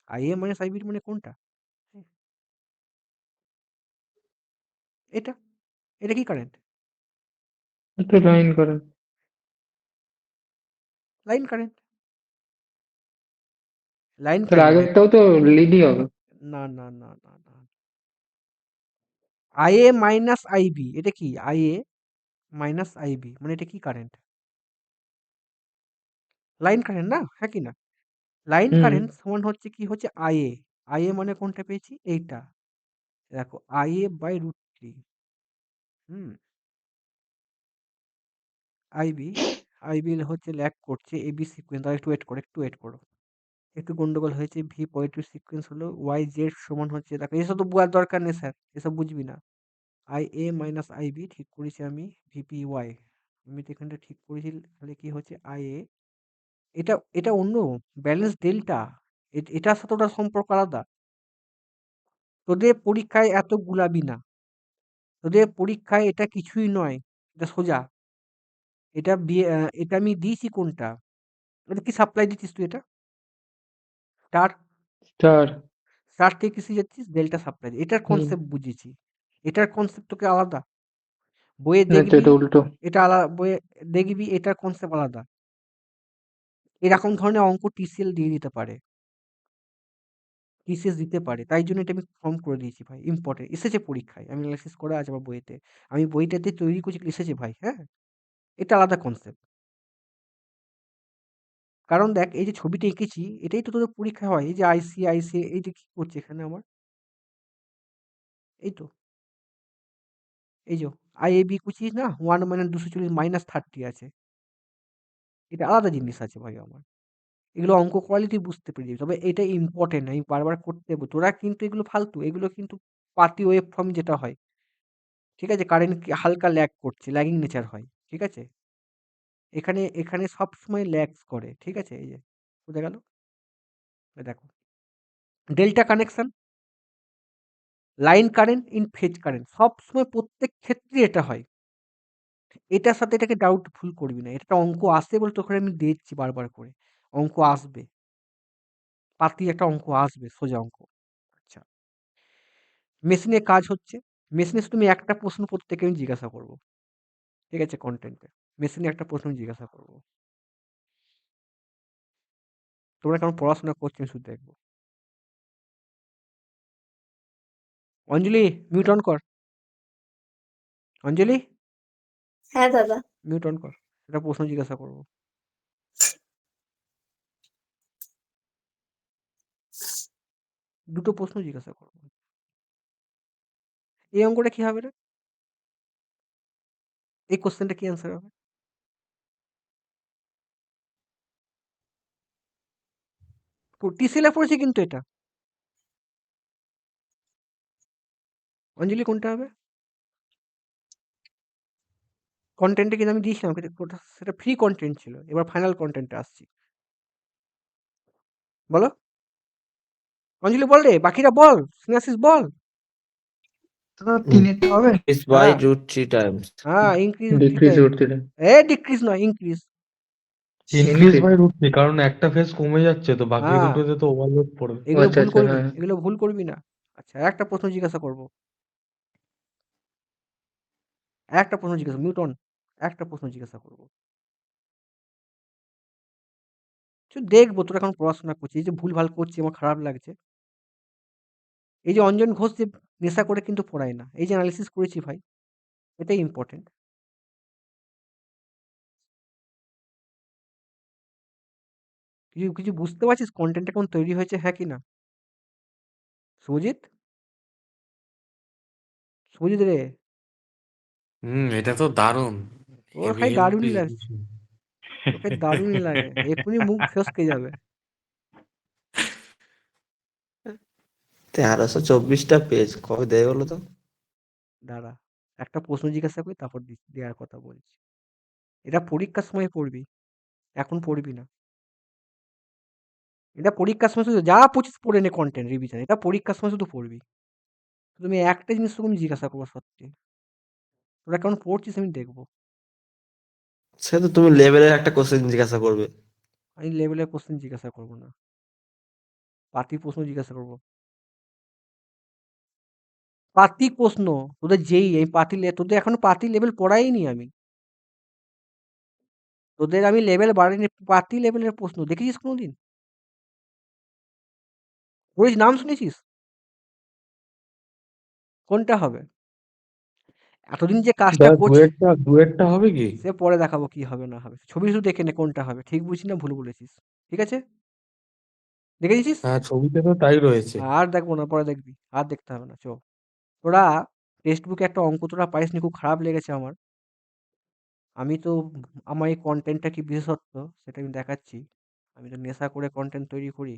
আইএ মাইনাস আইবি মানে কোনটা এটা এটা কি কারেন্ট একটু লাইন করেন। লাইন কারেন্ট লাইন তাহলে কারেন্ট আগেরটাও তো লিডই হবে। না না না না না আইএ মাইনাস আইবি এটা কি আইএ মাইনাস আইবি মানে এটা কি কারেন্ট লাইন কারেন্ট না হ্যাঁ কি না লাইন হুম, কারেন্ট সমান হচ্ছে কি হচ্ছে আইএ আইএ মানে কোনটা পেয়েছি এইটা দেখো IA by √3 hmm IB IB হচ্ছে ল্যাগ করছে এবি সিকোয়েন্স আর একটু ওয়েট করো একটু গন্ডগোল হয়েছে ভি পজিটিভ সিকোয়েন্স হলো ওয়াই জেড সমান হচ্ছে দেখো এসব তো বোঝার দরকার নেই স্যার এসব বুঝবি না আই এ মাইনাস আইবি ঠিক করেছি আমি ভিপি ওয়াই আমি তো এখানটা ঠিক করেছি তাহলে কি হচ্ছে আই এ এটা এটা অন্য ব্যালেন্স ডেল্টা এটার সাথে ওটার সম্পর্ক আলাদা তোদের পরীক্ষায় এত গুলাবি না তোদের পরীক্ষায় এটা কিছুই নয় এটা সোজা এটা বিয়ে এটা আমি দিয়েছি কোনটা এটা কি সাপ্লাই দিচ্ছিস তুই এটা স্টার স্টার। স্টার থেকে কিসে যাচ্ছিস ডেল্টা সাপ্লাই এটার হুম, কনসেপ্ট বুঝেছি এটার কনসেপ্ট তোকে আলাদা বইয়ে না তো দেখবি এটা উল্টো। এটা আলাদা বইয়ে দেখবি এটার কনসেপ্ট আলাদা এরকম ধরনের অঙ্ক টিসিএল দিয়ে দিতে পারে টিসিএস দিতে পারে তাই জন্য এটা আমি ফর্ম করে দিয়েছি ভাই ইম্পর্টেন্ট এসেছে পরীক্ষায় আমি অ্যানালাইসিস করা আছে আমার বইতে আমি বইটাতে তৈরি করছি এসেছে ভাই হ্যাঁ এটা আলাদা কনসেপ্ট কারণ দেখ এই যে ছবিটা এঁকেছি এটাই তো তোদের পরীক্ষা হয় এই যে আইসি আইসি এই যে কি করছে এখানে আমার এই তো এই যে আইএবি কুচিস না 1 মানে 240 মাইনাস 30 আছে এটা আলাদা জিনিস আছে ভাই আমার এগুলো অঙ্ক কোয়ালিটি বুঝতে পেরে যাবি তবে এটা ইম্পর্টেন্ট আমি বারবার করতে হবে তোরা কিন্তু এগুলো ফালতু এগুলো কিন্তু পাতি ওয়েভ ফর্ম যেটা হয় ঠিক আছে কারেন্ট হালকা ল্যাগ করছে ল্যাগিং নেচার হয় ঠিক আছে এখানে এখানে সবসময় ল্যাগস করে ঠিক আছে এই যে বোঝা গেল এই দেখো delta connection line current in phase current সবসময় প্রত্যেক ক্ষেত্রে এটা হয় এটার সাথে এটাকে ডাউটফুল করবি না এটা অঙ্ক আসে বলে তোকে আমি দিচ্ছি বারবার করে অঙ্ক আসবে পাতি একটা অঙ্ক আসবে সোজা অঙ্ক আচ্ছা মেশিনে কাজ হচ্ছে মেশিনে তুমি একটা প্রশ্ন প্রত্যেকে আমি জিজ্ঞাসা করব ঠিক আছে কন্টেন্টে মেশিনে একটা প্রশ্ন আমি জিজ্ঞাসা করব তোমরা কেমন পড়াশোনা করছো আমি শুধু দেখবো অঞ্জলি মিউট অন কর অঞ্জলি হ্যাঁ দাদা মিউট অন কর একটা প্রশ্ন জিজ্ঞাসা করব দুটো প্রশ্ন জিজ্ঞাসা করব এই অঙ্কটা কি হবে রে এই কোশ্চেনটা কি অ্যান্সার হবে? TCL এ পড়েছি কিন্তু এটা। অঞ্জলি কোনটা হবে? কনটেন্টে কিন্তু আমি দিয়েছিলাম কিন্তু ওটা সেটা ফ্রি কনটেন্ট ছিল। এবার ফাইনাল কনটেন্টে আসছি। বলো? অঞ্জলি বল রে, বাকিরা বল, স্নেহাশিস বল। দাদা 3 হবে। Increase by হ্যাঁ √3 times. হ্যাঁ, ইনক্রিজ ডিক্রিজ থিটা, উঠতে ডিক্রিজ নয় ইনক্রিজ। Increase increase. বাই √3 কারণ একটা ফেজ কমে যাচ্ছে তো বাকি হ্যাঁ, দুটোতে তো ওভারলোড পড়বে। ও এগুলো আচ্ছা ভুল আচ্ছা, করবি, হ্যাঁ। এগুলো ভুল করবি না। আচ্ছা, একটা প্রশ্ন জিজ্ঞাসা করব, একটা প্রশ্ন জিজ্ঞাসা, মিউটন, একটা প্রশ্ন জিজ্ঞাসা করব। দেখবো তোরা এখন পড়াশোনা করছিস, এই যে ভুল ভাল করছি আমার খারাপ লাগছে। এই যে অঞ্জন ঘোষ যে নেশা করে কিন্তু পড়ায় না, এই যে অ্যানালিসিস করেছি ভাই, এটাই ইম্পর্টেন্ট। কিছু কিছু বুঝতে পারছিস কন্টেন্টটা কেমন তৈরি হয়েছে, হ্যাঁ কি না? সুজিত, সুজিত রে, এটা তো দারুণ, তোর হেভি খালি দারুণই হেভি লাগছে, তোকে দারুণই লাগে, এক্ষুনি মুখ ফসকে যাবে। 1324টা পেজ কবে দেয় বলো তো? দাঁড়া, একটা প্রশ্ন জিজ্ঞাসা করি তারপর দেওয়ার কথা বলছি। এটা পরীক্ষার সময় পড়বি, এখন পড়বি না। এটা পরীক্ষার সময় শুধু যা পড়ছিস পড়ে নে, কন্টেন্ট রিভিশন, এটা পরীক্ষার সময় শুধু পড়বি। তুমি একটা জিনিস তোকে আমি জিজ্ঞাসা করবো সত্যি, তোরা কেমন পড়ছিস আমি দেখবো। সে তো তুমি লেভেলের একটা কোশ্চেন জিজ্ঞাসা করবে। আমি লেভেলের কোশ্চেন জিজ্ঞাসা করবো না, পাতি প্রশ্ন জিজ্ঞাসা করবো। পাতি প্রশ্ন, তোদের যেই এই তোদের এখনো পাতি লেভেল পড়াইনি আমি, তোদের আমি লেভেল বাড়াইনি, পাতি লেভেলের প্রশ্ন দেখেছিস কোনোদিন? পড়েছিস, নাম শুনেছিস? কোনটা হবে? এতদিন যে কাজটা করছি, ডুয়েটটা হবে কি? সে পরে দেখাবো কি হবে না হবে, ছবি শুধু দেখে নে কোনটা হবে, ঠিক বুঝছিস না ভুল বলেছিস। ঠিক আছে, দেখে দিয়েছিস? হ্যাঁ, ছবিতে তো তাই রয়েছে। আর দেখবো না, পরে দেখবি, আর দেখতে হবে না। তোরা টেক্সট বুকে একটা অঙ্ক তোরা পাইসনি, খুব খারাপ লেগেছে আমার। আমি তো, আমার এই কন্টেন্টটা কি বিশেষত্ব সেটা আমি দেখাচ্ছি। আমি তো নেশা করে কন্টেন্ট তৈরি করি।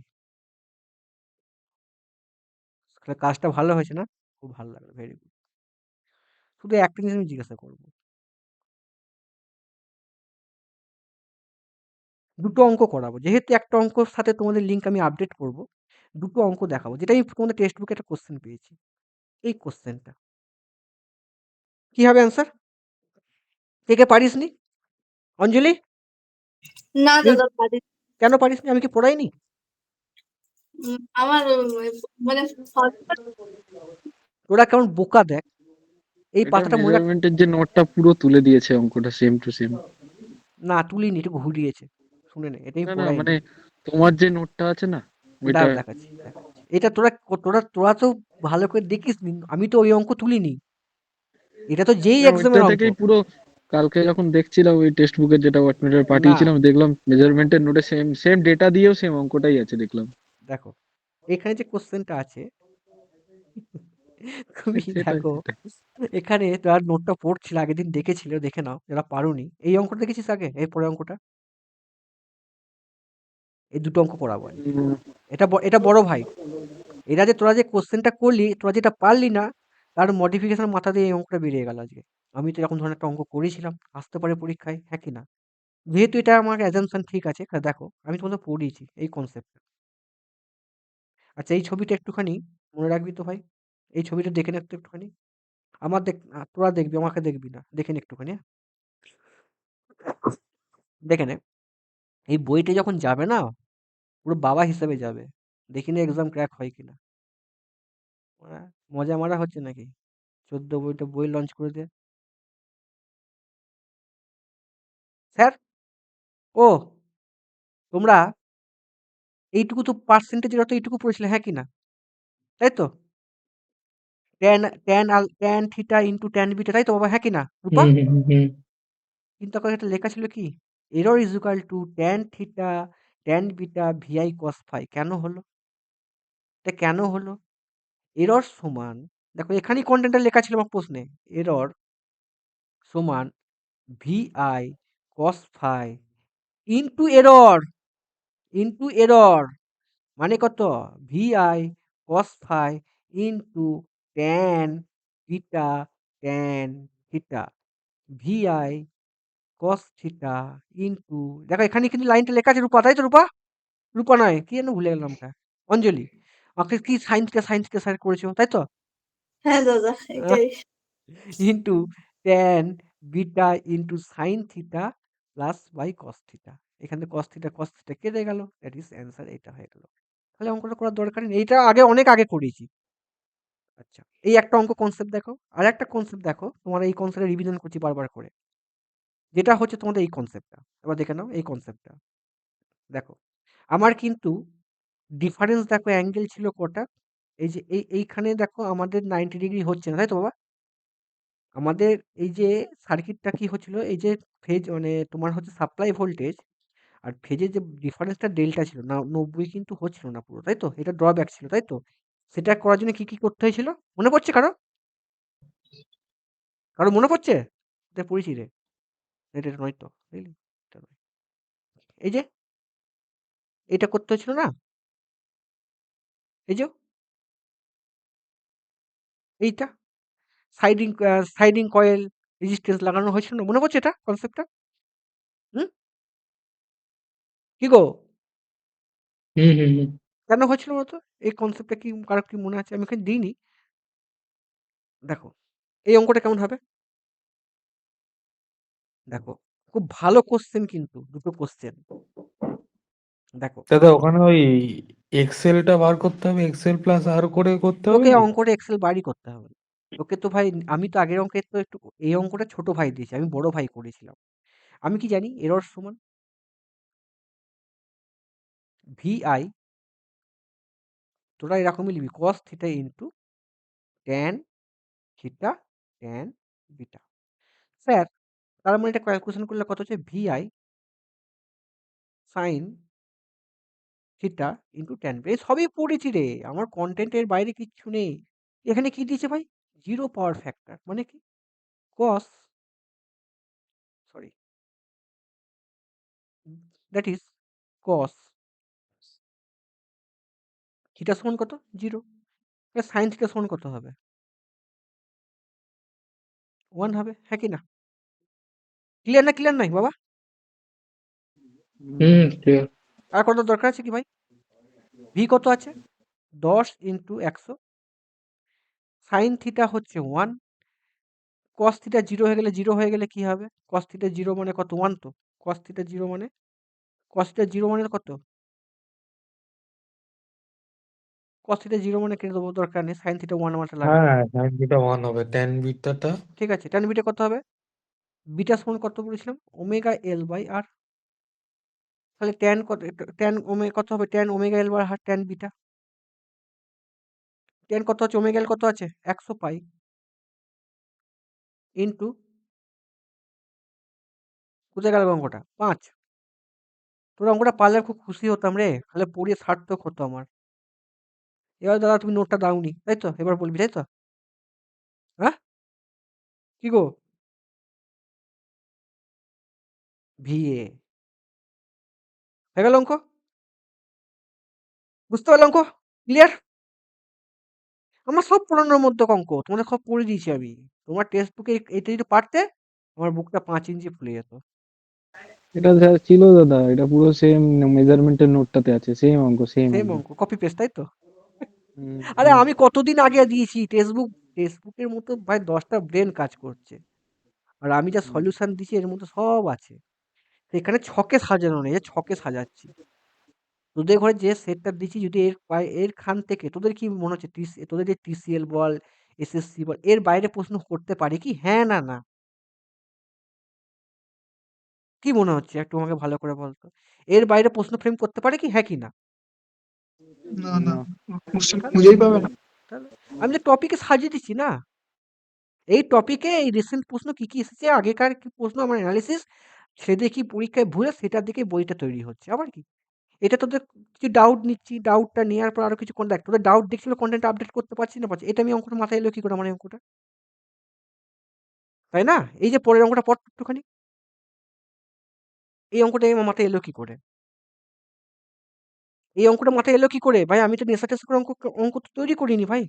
তাহলে কাজটা ভালো হয়েছে না? খুব ভালো লাগলো, ভেরি গুড। শুধু একটা জিনিস আমি জিজ্ঞাসা করবো, দুটো অঙ্ক করাবো, যেহেতু একটা অঙ্কর সাথে তোমাদের লিঙ্ক আমি আপডেট করব, দুটো অঙ্ক দেখাবো, যেটা আমি তোমাদের টেক্সট বুকে একটা কোশ্চেন পেয়েছি। এই কোশ্চেনটা কি হবে অ্যান্সার? কে কে পারিসনি? অঞ্জলি, না তুই দাদা পারি। কেন পারিসনি? আমি কি পড়াইনি? আমার মানে তোরা কেমন বোকা দেখ, এই এটা পাতাটা মনে রাখ। মেজারমেন্টের যে নোটটা পুরো তুলে দিয়েছে অঙ্কটা সেম টু সেম। না তুলিনি, একটু ঘুরিয়েছে, শুনে নে, এটা আমি না না পড়াইনি। মানে তোমার যে নোটটা আছে না ওইটা। দাঁড়া দেখাচ্ছি দেখাচ্ছি, এটা তোরা তোরা তোরা তো ভালো করে দেখিস নি, আমি তো ওই অঙ্ক তুলিনি, এটা তো যেই না ওইটা এক্সামের অঙ্ক। থেকেই পুরো কালকে যখন দেখছিলাম ওই টেক্সট বুকের যেটা ওয়াটমিটার না পাঠিয়েছিলাম দেখলাম মেজারমেন্টের নোটে সেম সেম ডেটা দিয়েও সেম অঙ্কটাই আছে দেখলাম। দেখো, এখানে যে কোশ্চেনটা আছে, তুমি সেটাই দেখো, সেটাই। এখানে তার নোটটা পড়ছিল, আগের দিন দেখেছিল, দেখে নাও যারা পারোনি। এই অঙ্কটা দেখেছিস আগে, এই পরের অঙ্কটা, এই দুটো অঙ্ক করাবো আমি। উম, এটা বড় ভাই, এরা যে তোরা যে কোশ্চেনটা করলি, তোরা যেটা পারলি না, তার মডিফিকেশন মাথা দিয়ে এই অঙ্কটা বেরিয়ে গেল আজকে। আমি তো এরকম ধরনের একটা অঙ্ক করেছিলাম, আসতে পারে পরীক্ষায়, হ্যাঁ কি না? যেহেতু এটা আমার অ্যাজাম্পশন ঠিক আছে, দেখো আমি তোমাদের পড়িয়েছি এই কনসেপ্ট। আচ্ছা, এই ছবিটা একটুখানি মনে রাখবি তো ভাই, এই ছবিটা দেখে নে একটুখানি। আমার তোরা দেখবি, আমাকে দেখবি না, দেখে নে একটুখানি, হ্যাঁ? দেখে নে, এই বইটা যখন যাবে না, পুরো বাবা হিসেবে যাবে। দেখি না এক্সাম ক্র্যাক হয় কিনা। হ্যাঁ, মজা মারা হচ্ছে নাকি? 14 বইটা বই লঞ্চ করে দে স্যার। ও, তোমরা এইটুকু তো পার্সেন্টেজের অত এইটুকু পড়েছিলে, হ্যাঁ কি না? তাই তো? Tan theta into tan beta, তাই তো বাবা, হ্যাঁ কি না রূপা? হুম হুম হুম কিন্তু ওখানে একটা লেখা ছিল কি, error is equal to tan theta tan beta VI cos phi. কেন হলো এটা, কেন হলো? এরর সমান, দেখো এখানেই কন্টেন্টটা লেখা ছিল আমার প্রশ্নে, এরর সমান VI cos phi into error মানে কত? VI cos phi into tan theta VI cos theta into দেখো এখানে কিন্তু লাইনটা লেখা আছে রূপা, তাই তো রূপা? রূপা নয়, কি যেন ভুলে গেলাম নামটা। অঞ্জলি। আমাকে কি sin theta স্যার করেছো, তাই তো? হ্যাঁ দাদা এটাই। Into tan beta into sin theta plus by cos theta। এখানে cos theta কেটে গেল। দ্যাট ইজ অ্যান্সার, এটা হয়ে গেল। তাহলে অঙ্কটা করার দরকারই নেই। এটা আগে অনেক আগে করেছি। আচ্ছা, এই একটা অঙ্ক কনসেপ্ট দেখো। আরেকটা কনসেপ্ট দেখো। তোমার এই কনসেপ্টটা রিভিশন করছি বারবার করে। যেটা হচ্ছে তোমাদের এই কনসেপ্টটা। এবার দেখে নাও এই কনসেপ্টটা। দেখো, আমার কিন্তু ডিফারেন্স দেখো অ্যাঙ্গেল ছিল কটা? এই যে এইখানে দেখো আমাদের 90 ডিগ্রি হচ্ছে না, তাই তো বাবা? আমাদের এই যে সার্কিটটা কি হচ্ছিল, এই যে ফেজ মানে তোমার হচ্ছে সাপ্লাই ভোল্টেজ আর ফেজের যে ডিফারেন্সটা ডেল্টা ছিল না, 90 কিন্তু হচ্ছিল না পুরো, তাই তো? এটা ড্রব্যাক ছিল, তাই তো? সেটা করার জন্য কি করতে হয়েছিল মনে পড়ছে কারো? মনে পড়ছে? এটা পড়েছি রে। এটা নয় তো, বুঝলি? এটা নয়। এই যে এটা করতে হয়েছিল না, এই যে এইটা সাইডিং কয়েল রেজিস্ট্যান্স লাগানো হয়েছিল না, মনে পড়ছে এটা কনসেপ্টটা? হুম, কি গো? হুম হুম হুম কেন হয়েছিল বলতো? এই কনসেপ্টটা কি কারো কি মনে আছে? আমি এখানে দিইনি। দেখো, এই অঙ্কটা কেমন হবে? দেখো, খুব ভালো কোশ্চেন কিন্তু, দুটো কোশ্চেন। দেখো, দাদা ওখানে ওই এক্সেলটা বার করতে হবে, এক্সেল প্লাস আর করে করতে হবে তোকে কি? অঙ্কটা এক্সেল বারই করতে হবে। তোকে তো ভাই, আমি তো আগের অঙ্কে তো একটু, এই অঙ্কটা ছোট ভাই দিয়েছি, আমি বড় ভাই করেছিলাম। আমি কি জানি এরর সমান VI, তোরা এরকমই লিখবি cos theta into tan theta tan beta. Sir, তার মানে এটা ক্যালকুলেশন করলে কত হচ্ছে? VI sin theta into tan beta. এই সবই পড়েছি রে, আমার কন্টেন্টের বাইরে কিচ্ছু নেই। এখানে কি দিয়েছে ভাই? জিরো পাওয়ার ফ্যাক্টর মানে কি? cos, sorry, that is cos theta সমান কত? 0। সাইন থিটা সমান কত হবে? 1 হবে, হ্যাঁ কি না? ক্লিয়ার না, ক্লিয়ার নাই বাবা? হুম clear। আর কত দরকার আছে কি ভাই? ভি কত আছে? 10 ইন্টু 100। সাইন থিটা হচ্ছে 1। কস থিটা 0 হয়ে গেলে, 0 হয়ে গেলে কি হবে? কস থিটা 0 মানে কত? 1 তো। কস থিটা 0 মানে, কস থিটা 0 মানে কত? কস থিটা 0 মানে কেটে দেবো, দরকার নেই। সাইন থিটা 1 আমারটা লাগবে। হ্যাঁ সাইন বিটা 1 হবে, ট্যান বিটাটা ঠিক আছে, tan বিটা কত হবে? বিটা সমান কত বলেছিলাম? Omega L by R. তাহলে ট্যান কত? ট্যান ওমেগা কত হবে? Tan omega L by R tan beta. Tan কত আছে? ওমেগা এল কত আছে? 100 পাই ইন্টু, কোথায় গেল অঙ্কটা? 5। তোর অঙ্কটা পারলে খুব খুশি হতাম রে, তাহলে পড়িয়ে সার্থক হতো আমার। এবার দাদা তুমি নোটটা দাওনি, তাই তো? এবার বলবি, তাই তো? হ্যাঁ, কি গো? VA হয়ে গেল অঙ্ক? বুঝতে পারলে অঙ্ক? ক্লিয়ার? আমার সব পড়ানোর মধ্যে অঙ্ক, তোমাদের সব পড়ে দিয়েছি আমি। তোমার টেক্সট বুকে এটা যদি পারতে, আমার বুকটা 5 ইঞ্চি ফুলে যেত। এটা যা ছিল দাদা, এটা পুরো সেম মেজারমেন্টের নোটটাতে আছে, সেম অঙ্ক সেম সেম একদম। অঙ্ক, কপি পেস্ট, তাই তো? হুম, আরে হুম। আমি কতদিন আগে দিয়েছি টেক্সট বুকের মতো ভাই 10টা ব্রেন কাজ করছে। আর আমি যা সলিউশন দিছি এর মধ্যে সব আছে। তো এখানে ছকে সাজানো নেই, ছকে সাজাচ্ছি। তোদের ঘরে যে সেটটা দিচ্ছি, যদি এর খান থেকে তোদের কি মনে হচ্ছে, তোদের যে TCL বল, SSC বল, এর বাইরে প্রশ্ন করতে পারে কি? হ্যাঁ না না? কি মনে হচ্ছে একটু আমাকে ভালো করে বলতো? এর বাইরে প্রশ্ন ফ্রেম করতে পারে কি? হ্যাঁ কি না? না না, না। কোশ্চেন তাহলে খুঁজেই পাবে না। তাহলে আমি যে টপিকে সাজিয়ে দিচ্ছি না, এই টপিকে এই রিসেন্ট প্রশ্ন কি কি এসেছে, আগেকার কি প্রশ্ন, আমার অ্যানালিসিস, সে দেখি পরীক্ষায় ভুলে সেটার দিকে বইটা তৈরি হচ্ছে। আবার কি, এটা তোদের কিছু ডাউট নিচ্ছি, ডাউটটা নেওয়ার পর আরো কিছু দেখ, তোদের ডাউট দেখছিল, কন্টেন্ট আপডেট করতে পারছি না পারছি, এটা আমি অঙ্কটা মাথায় এলো কি করে আমার এই অঙ্কটা, তাই না? এই যে পরের অঙ্কটা পড় একটুখানি। এই অঙ্কটা আমার মাথায় এলো কি করে? এই অঙ্কটা মাথায় এলো কি করে? ভাই আমি তো নেশা-টেশা করে অঙ্ক তো তৈরি করিনি ভাই।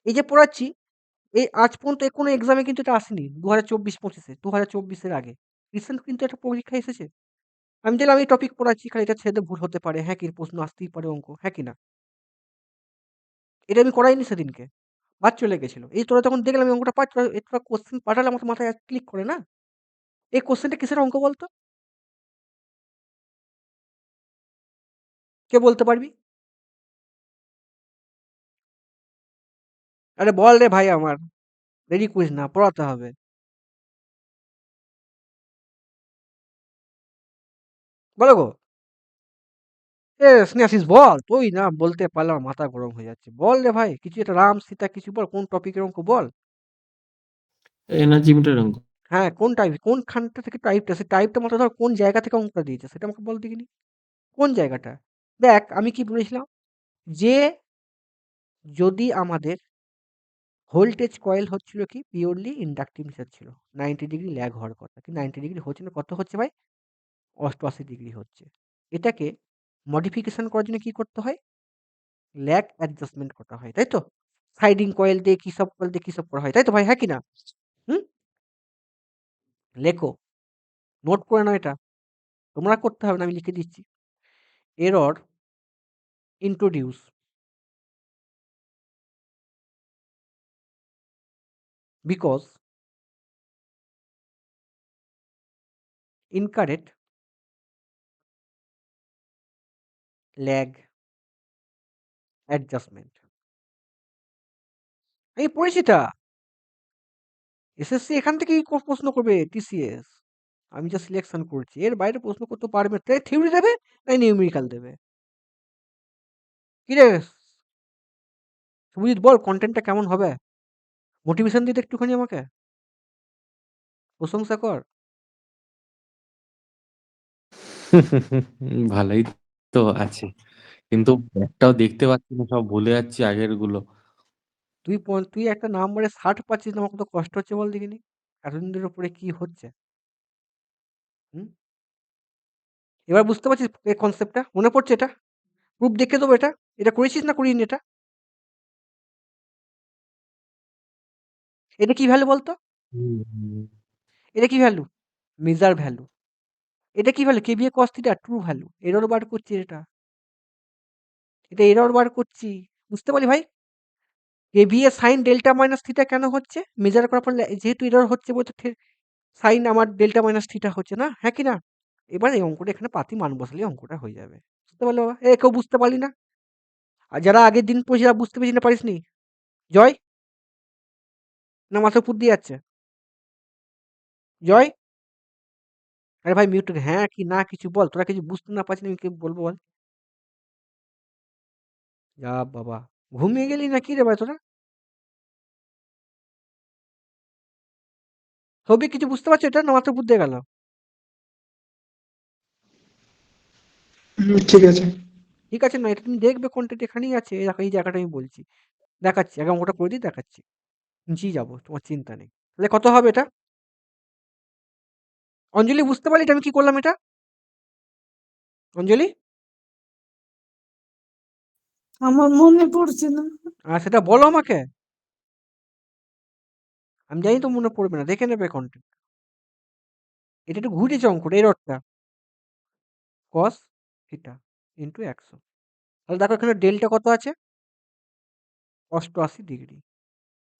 এই যে পড়াচ্ছি, এই আজ পর্যন্ত কোনো এক্সামে কিন্তু এটা আসেনি। 2024-25 এ, 2024 এর আগে। রিসেন্ট কিন্তু একটা পরীক্ষা এসেছে। আমি দেখলাম এই টপিক পড়াচ্ছি, খালি এটা ছেড়ে দে, ভুল হতে পারে। হ্যাঁ কি প্রশ্ন আসতেই পারে অঙ্ক। হ্যাঁ কি না? এটা আমি করাইনি সেদিনকে। বাদ চলে গেছিল। এই তোরা যখন দেখলাম এই অঙ্কটা পাঠ, তোরা কোয়েশ্চেন পাঠালে আমার তো মাথায় ক্লিক করে না? এই কোয়েশ্চেনটা কিসের অঙ্ক বলতো? কে বলতে পারবি? আরে বল রে ভাই আমার। রেডি কুইজ না, পড়াতে হবে। বলো গো। এ স্নেহাশিস বল। তুই না বলতে পারলে আমার মাথা গরম হয়ে যাচ্ছে। বল রে ভাই, কিছু একটা রাম, সীতা কিছু বল। কোন টপিকের অঙ্ক বল? এনার্জি মিটার অঙ্ক। হ্যাঁ, কোন টাইপ, কোনখানটা থেকে টাইপটা, সেই টাইপটা মাথায় ধর, কোন জায়গা থেকে অঙ্কটা দিয়েছে সেটা আমাকে বল দেখিনি। কোন জায়গাটা? দেখ আমি কি বলেছিলাম? যে যদি আমাদের ভোল্টেজ কয়েল হচ্ছিল কি পিওরলি ইন্ডাকটিভ নেচার ছিল, 90 ডিগ্রি ল্যাগ হওয়ার কথা, কিন্তু 90 ডিগ্রি হচ্ছে না, কত হচ্ছে ভাই? 88 ডিগ্রি হচ্ছে। এটাকে মডিফিকেশন করার জন্য কি করতে হয়? ল্যাগ অ্যাডজাস্টমেন্ট করতে হয়, তাই তো? সাইডিং কয়েল দিয়ে কি সব কয়েল দিয়ে কি সব করা হয়, তাই তো ভাই? হ্যাঁ কি না? হুম, লেখো, নোট করে নাও এটা। তোমরা করতে হবে না, আমি লিখে দিচ্ছি। Error introduce because incorrect lag adjustment। আমি পড়েছি এটা। এসএসসি এখান থেকেই প্রশ্ন করবে, টিসিএস। আমি যা সিলেকশন করছি, এর বাইরে প্রশ্ন করতে পারবে না। তাই থিওরি দেবে না নিউমেরিক্যাল দেবে? কি রে সুজিত, বল কন্টেন্টটা কেমন হবে? মোটিভেশন দিতে একটুখানি আমাকে, প্রশংসা কর। ভালোই তো আছে, কিন্তু একটাও দেখতে পাচ্ছি না, সব ভুলে যাচ্ছি আগের গুলো। তুই একটা নাম্বারে 60 পাচ্ছিস না, আমার কত কষ্ট হচ্ছে বল দেখিনি। এতদিন ধরে পরে কি হচ্ছে? হুম, এবার বুঝতে পারছিস এই কনসেপ্টটা? মনে পড়ছে এটা? প্রুফ দেখে দেবো এটা। এটা করেছিস না করিনি এটা? এটা কি ভ্যালু বলতো? হুম। এটা কি ভ্যালু? Measure value. এটা কি value? K V A cos theta true value. Error বার করছি এটা। এটা এরর বার করছি। বুঝতে পারলি ভাই? K V A sine delta minus theta কেন হচ্ছে? মেজার করার পর যেহেতু এরর হচ্ছে বলতে সাইন আমার ডেল্টা মাইনাস থিটা হচ্ছে না? হ্যাঁ কি না? এবার এই অঙ্কটা এখানে পাতি মান বসালেই অঙ্কটা হয়ে যাবে। বুঝতে পারলে বাবা? কেউ বুঝতে পারলি না? আর যারা আগের দিন পড়েছি তারা বুঝতে পেরেছি না পারিসনি? জয়? না মাথার উপর দিয়ে যাচ্ছে? জয়? আরে ভাই মিউট, হ্যাঁ কি না কিছু বল। তোরা কিছু বুঝতে না পারছিস, আমি কি বলবো বল? যা বাবা, ঘুমিয়ে গেলি না কি রে ভাই তোরা? সবই কিছু বুঝতে পারছো এটা, না মাথার উপর দিয়ে গেল? ঠিক আছে। ঠিক আছে না, এটা তুমি দেখবে কন্টেন্ট এখানেই আছে। এই দেখো এই জায়গাটা আমি বলছি। দেখাচ্ছি, আগে অঙ্কটা করে দিই, দেখাচ্ছি। নিচেই যাবো, তোমার চিন্তা নেই। তাহলে কত হবে এটা? অঞ্জলি বুঝতে পারলি এটা আমি কি করলাম এটা? অঞ্জলি? আমার মনে পড়ছে না। সেটা বলো আমাকে। আমি জানি তো মনে পড়বে না, দেখে নেবে কন্টেন্ট। এটা একটু ঘুরেছে অঙ্কটা, এই রডটা কস থিটা ইন্টু 100। তাহলে দেখো এখানে ডেল্টা কত আছে? 88 ডিগ্রি।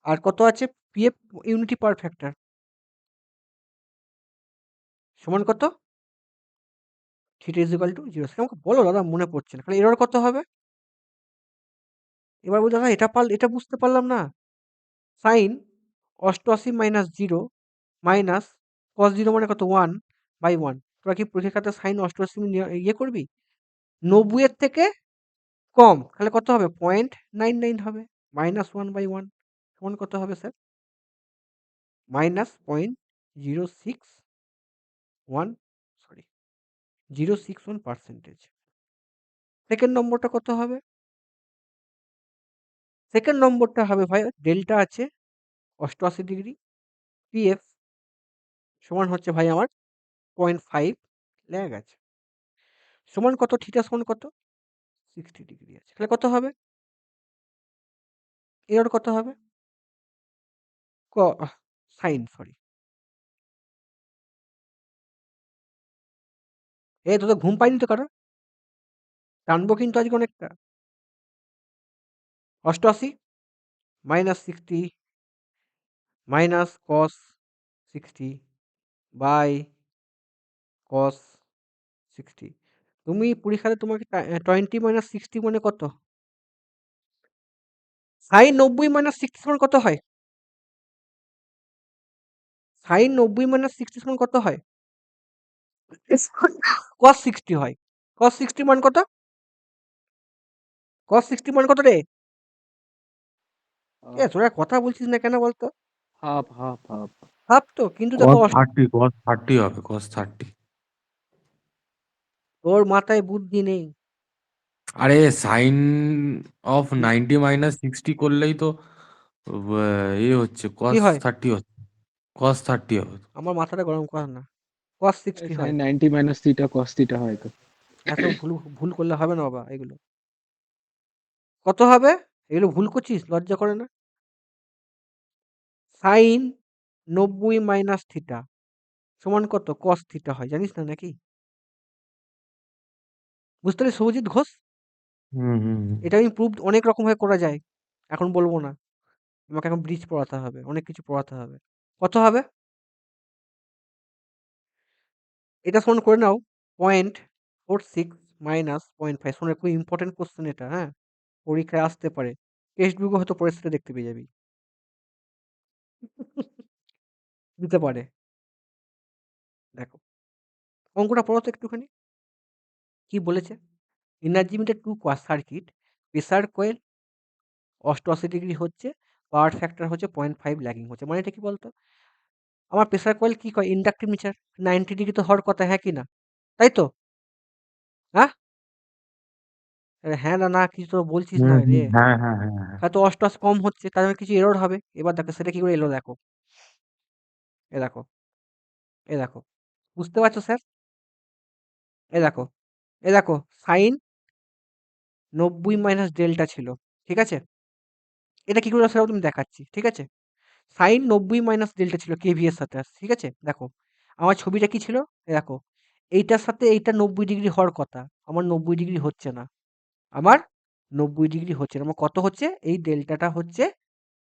আর কত আছে? পিএফ ইউনিটি পার ফ্যাক্টর সমান কত? Theta is equal two 0। আমাকে বলো দাদা, মনে পড়ছে না। তাহলে এরর কত হবে? এবার বলছি দাদা এটা বুঝতে পারলাম না। সাইন 88 মাইনাস 0 মাইনাস কস 0 মানে কত? 1/1। তোরা কি পরীক্ষার খাতায় সাইন 88 ইয়ে করবি? 90 এর থেকে কম, তাহলে কত হবে? 0.99 হবে। মাইনাস 1/1 সমান কত হবে স্যার? Minus 0.061, sorry 0.061%। সেকেন্ড নম্বরটা কত হবে? সেকেন্ড নম্বরটা হবে ভাই, ডেল্টা আছে 88 ডিগ্রি, পিএফ সমান হচ্ছে ভাই আমার 0.5 ল্যাগ আছে। সমান কত? থিটা সমান কত? 60 ডিগ্রি আছে। তাহলে কত হবে? এরর কত হবে? Sine sorry. তোদের ঘুম পায়নি তো কারো? টানবো কিন্তু আজকে অনেকটা। 88 -60 মাইনাস cos 60 বাই cos 60। তুমি পরীক্ষাতে তোমাকে 20 মাইনাস 60 মানে কত? সাইন 90 মাইনাস 60 সমান কত হয়? সাইন 90 মাইনাস 60 সমান কত হয়? cos 60 হয়। cos 60 মান কত? cos 60 মান কত রে? তোরা কথা বলছিস না কেন বলতো? হাফ হাফ হাফ হাফ তো, কিন্তু দেখো cos 30 হবে, cos 30। তোর মাথায় বুদ্ধি নেই। আরে সাইন অফ 90 মাইনাস 60 করলেই তো হচ্ছে কি cos হয়? 30 হচ্ছে, cos 30 হবে। আমার মাথাটা গরম কর না। cos 60 হয়। Sine 90 minus theta cos theta হয় তো। এত ভুল করলে হবে না বাবা এগুলো। কত হবে? এগুলো ভুল করছিস, লজ্জা করে না? সাইন 90 মাইনাস থিটা সমান কত? cos থিটা হয়, জানিস না নাকি? বুঝতে পারলি শুভজিৎ ঘোষ? হুম হুম হুম। এটা ইমপ্রুভড অনেক রকম ভাবে করা যায়। এখন বলবো না। আমাকে এখন ব্রিজ পড়াতে হবে, অনেক কিছু পড়াতে হবে। কত হবে? এটা সমান করে নাও 0.46 মাইনাস 0.5। শোনো, খুব ইম্পর্টেন্ট কোশ্চেন এটা, হ্যাঁ? পরীক্ষায় আসতে পারে। টেক্সট বুকে হয়তো পরিস্থিতি দেখতে পেয়ে যাবি। দিতে পারে। দেখো, অঙ্কটা পড়ো তো একটুখানি। কি বলেছে? Energy meter to circuit, pressure coil 88 degree হচ্ছে, পাওয়ার ফ্যাক্টর হচ্ছে 0.5 ল্যাগিং হচ্ছে। মানে এটা কি বলতো? আমার প্রেসার কয়েল কি কয়? ইন্ডাকটিভ মিটার 90 ডিগ্রি তো হওয়ার কথা, হ্যাঁ কি না? তাই তো? হ্যাঁ? আরে হ্যাঁ না না কিছু তো বলছিস না রে। হ্যাঁ হ্যাঁ হ্যাঁ হ্যাঁ। হয়তো 88 কম হচ্ছে, তার মানে কিছু এরর হবে। এবার দেখো সেটা কি করে এলো দেখো। এ দেখো, এ দেখো। বুঝতে পারছো স্যার? এ দেখো, এ দেখো সাইন 90 মাইনাস ডেল্টা ছিল। ঠিক আছে? এটা কি করে সেটাও তুমি দেখাচ্ছি। ঠিক আছে? সাইন 90 মাইনাস ডেল্টা ছিল কেভি এর সাথে। ঠিক আছে? দেখো, আমার ছবিটা কি ছিল? এ দেখো, এইটার সাথে এইটা 90 ডিগ্রি হওয়ার কথা। আমার 90 ডিগ্রি হচ্ছে না। আমার 90 ডিগ্রি হচ্ছে না। আমার কত হচ্ছে? এই ডেল্টাটা হচ্ছে,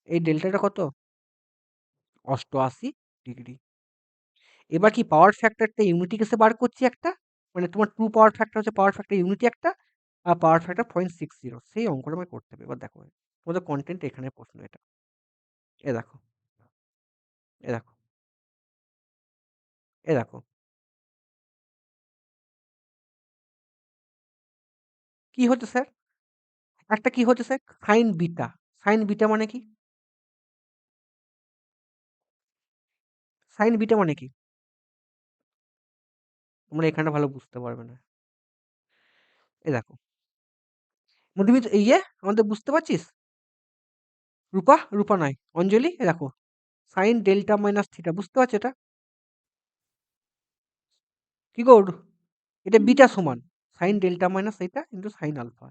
এই ডেল্টাটা কত? 88 ডিগ্রি। এবার কি পাওয়ার ফ্যাক্টরটা ইউনিটি কেসে বার করছি একটা, মানে তোমার ট্রু পাওয়ার ফ্যাক্টর হচ্ছে পাওয়ার ফ্যাক্টর ইউনিটি একটা, আর পাওয়ার ফ্যাক্টর 0.60। সেই অঙ্কটা আমাকে করতে হবে। এবার দেখো, তোমাদের কন্টেন্ট এখানে প্রশ্ন এটা। এ দেখো, এ দেখো, এ দেখো, কি হচ্ছে স্যার? একটা কি হচ্ছে sir? Sign beta. Sign beta মানে কি? সাইন বিটা মানে কি? তোমরা এখানটা ভালো বুঝতে পারবে না। এ দেখো, তুমি তো ইয়ে আমাদের বুঝতে পারছিস? রূপা, রূপা নয়, অঞ্জলি। এ দেখো, সাইন ডেল্টা মাইনাস থিটা, বুঝতে পারছো এটা? কি গো? এটা বিটা সমান সাইন ডেল্টা মাইনাস এটা ইন্টু সাইন আলফা।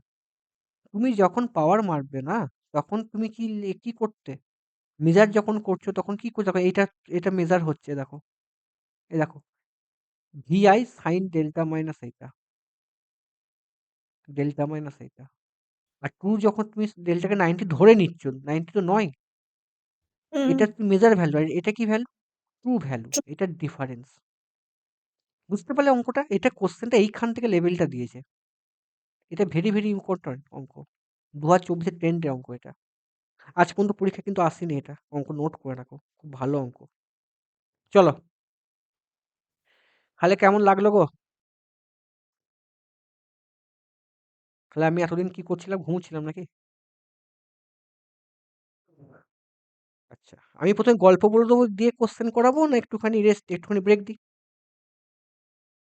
তুমি যখন পাওয়ার মারবে না, তখন তুমি কি করতে? মেজার যখন করছো তখন কি করছো? দেখো এটা, এটা মেজার হচ্ছে, দেখো। এই দেখো, ভিআই সাইন ডেল্টা মাইনাস এইটা, ডেল্টা মাইনাস এইটা। আর টু যখন তুমি ডেল্টাকে 90 ধরে নিচ্ছ, 90 তো নয়, এটা তুমি মেজার ভ্যালু, আর এটা কি ভ্যালু? True value. এটার ডিফারেন্স। বুঝতে পারলে অঙ্কটা? এটা কোশ্চেনটা এইখান থেকে লেভেলটা দিয়েছে। এটা ভেরি ভেরি ইম্পর্টেন্ট অঙ্ক। 2024 ট্রেন্ডের অঙ্ক এটা। আজ পর্যন্ত পরীক্ষা কিন্তু আসেনি এটা। অঙ্ক নোট করে রাখো, খুব ভালো অঙ্ক। চলো, তাহলে কেমন লাগলো গো? তাহলে আমি এতদিন কি করছিলাম? ঘুমোচ্ছিলাম নাকি? আচ্ছা, আমি প্রথমে গল্প বলে দেবো দিয়ে কোশ্চেন করাবো, না একটুখানি রেস্ট, একটুখানি ব্রেক দিই?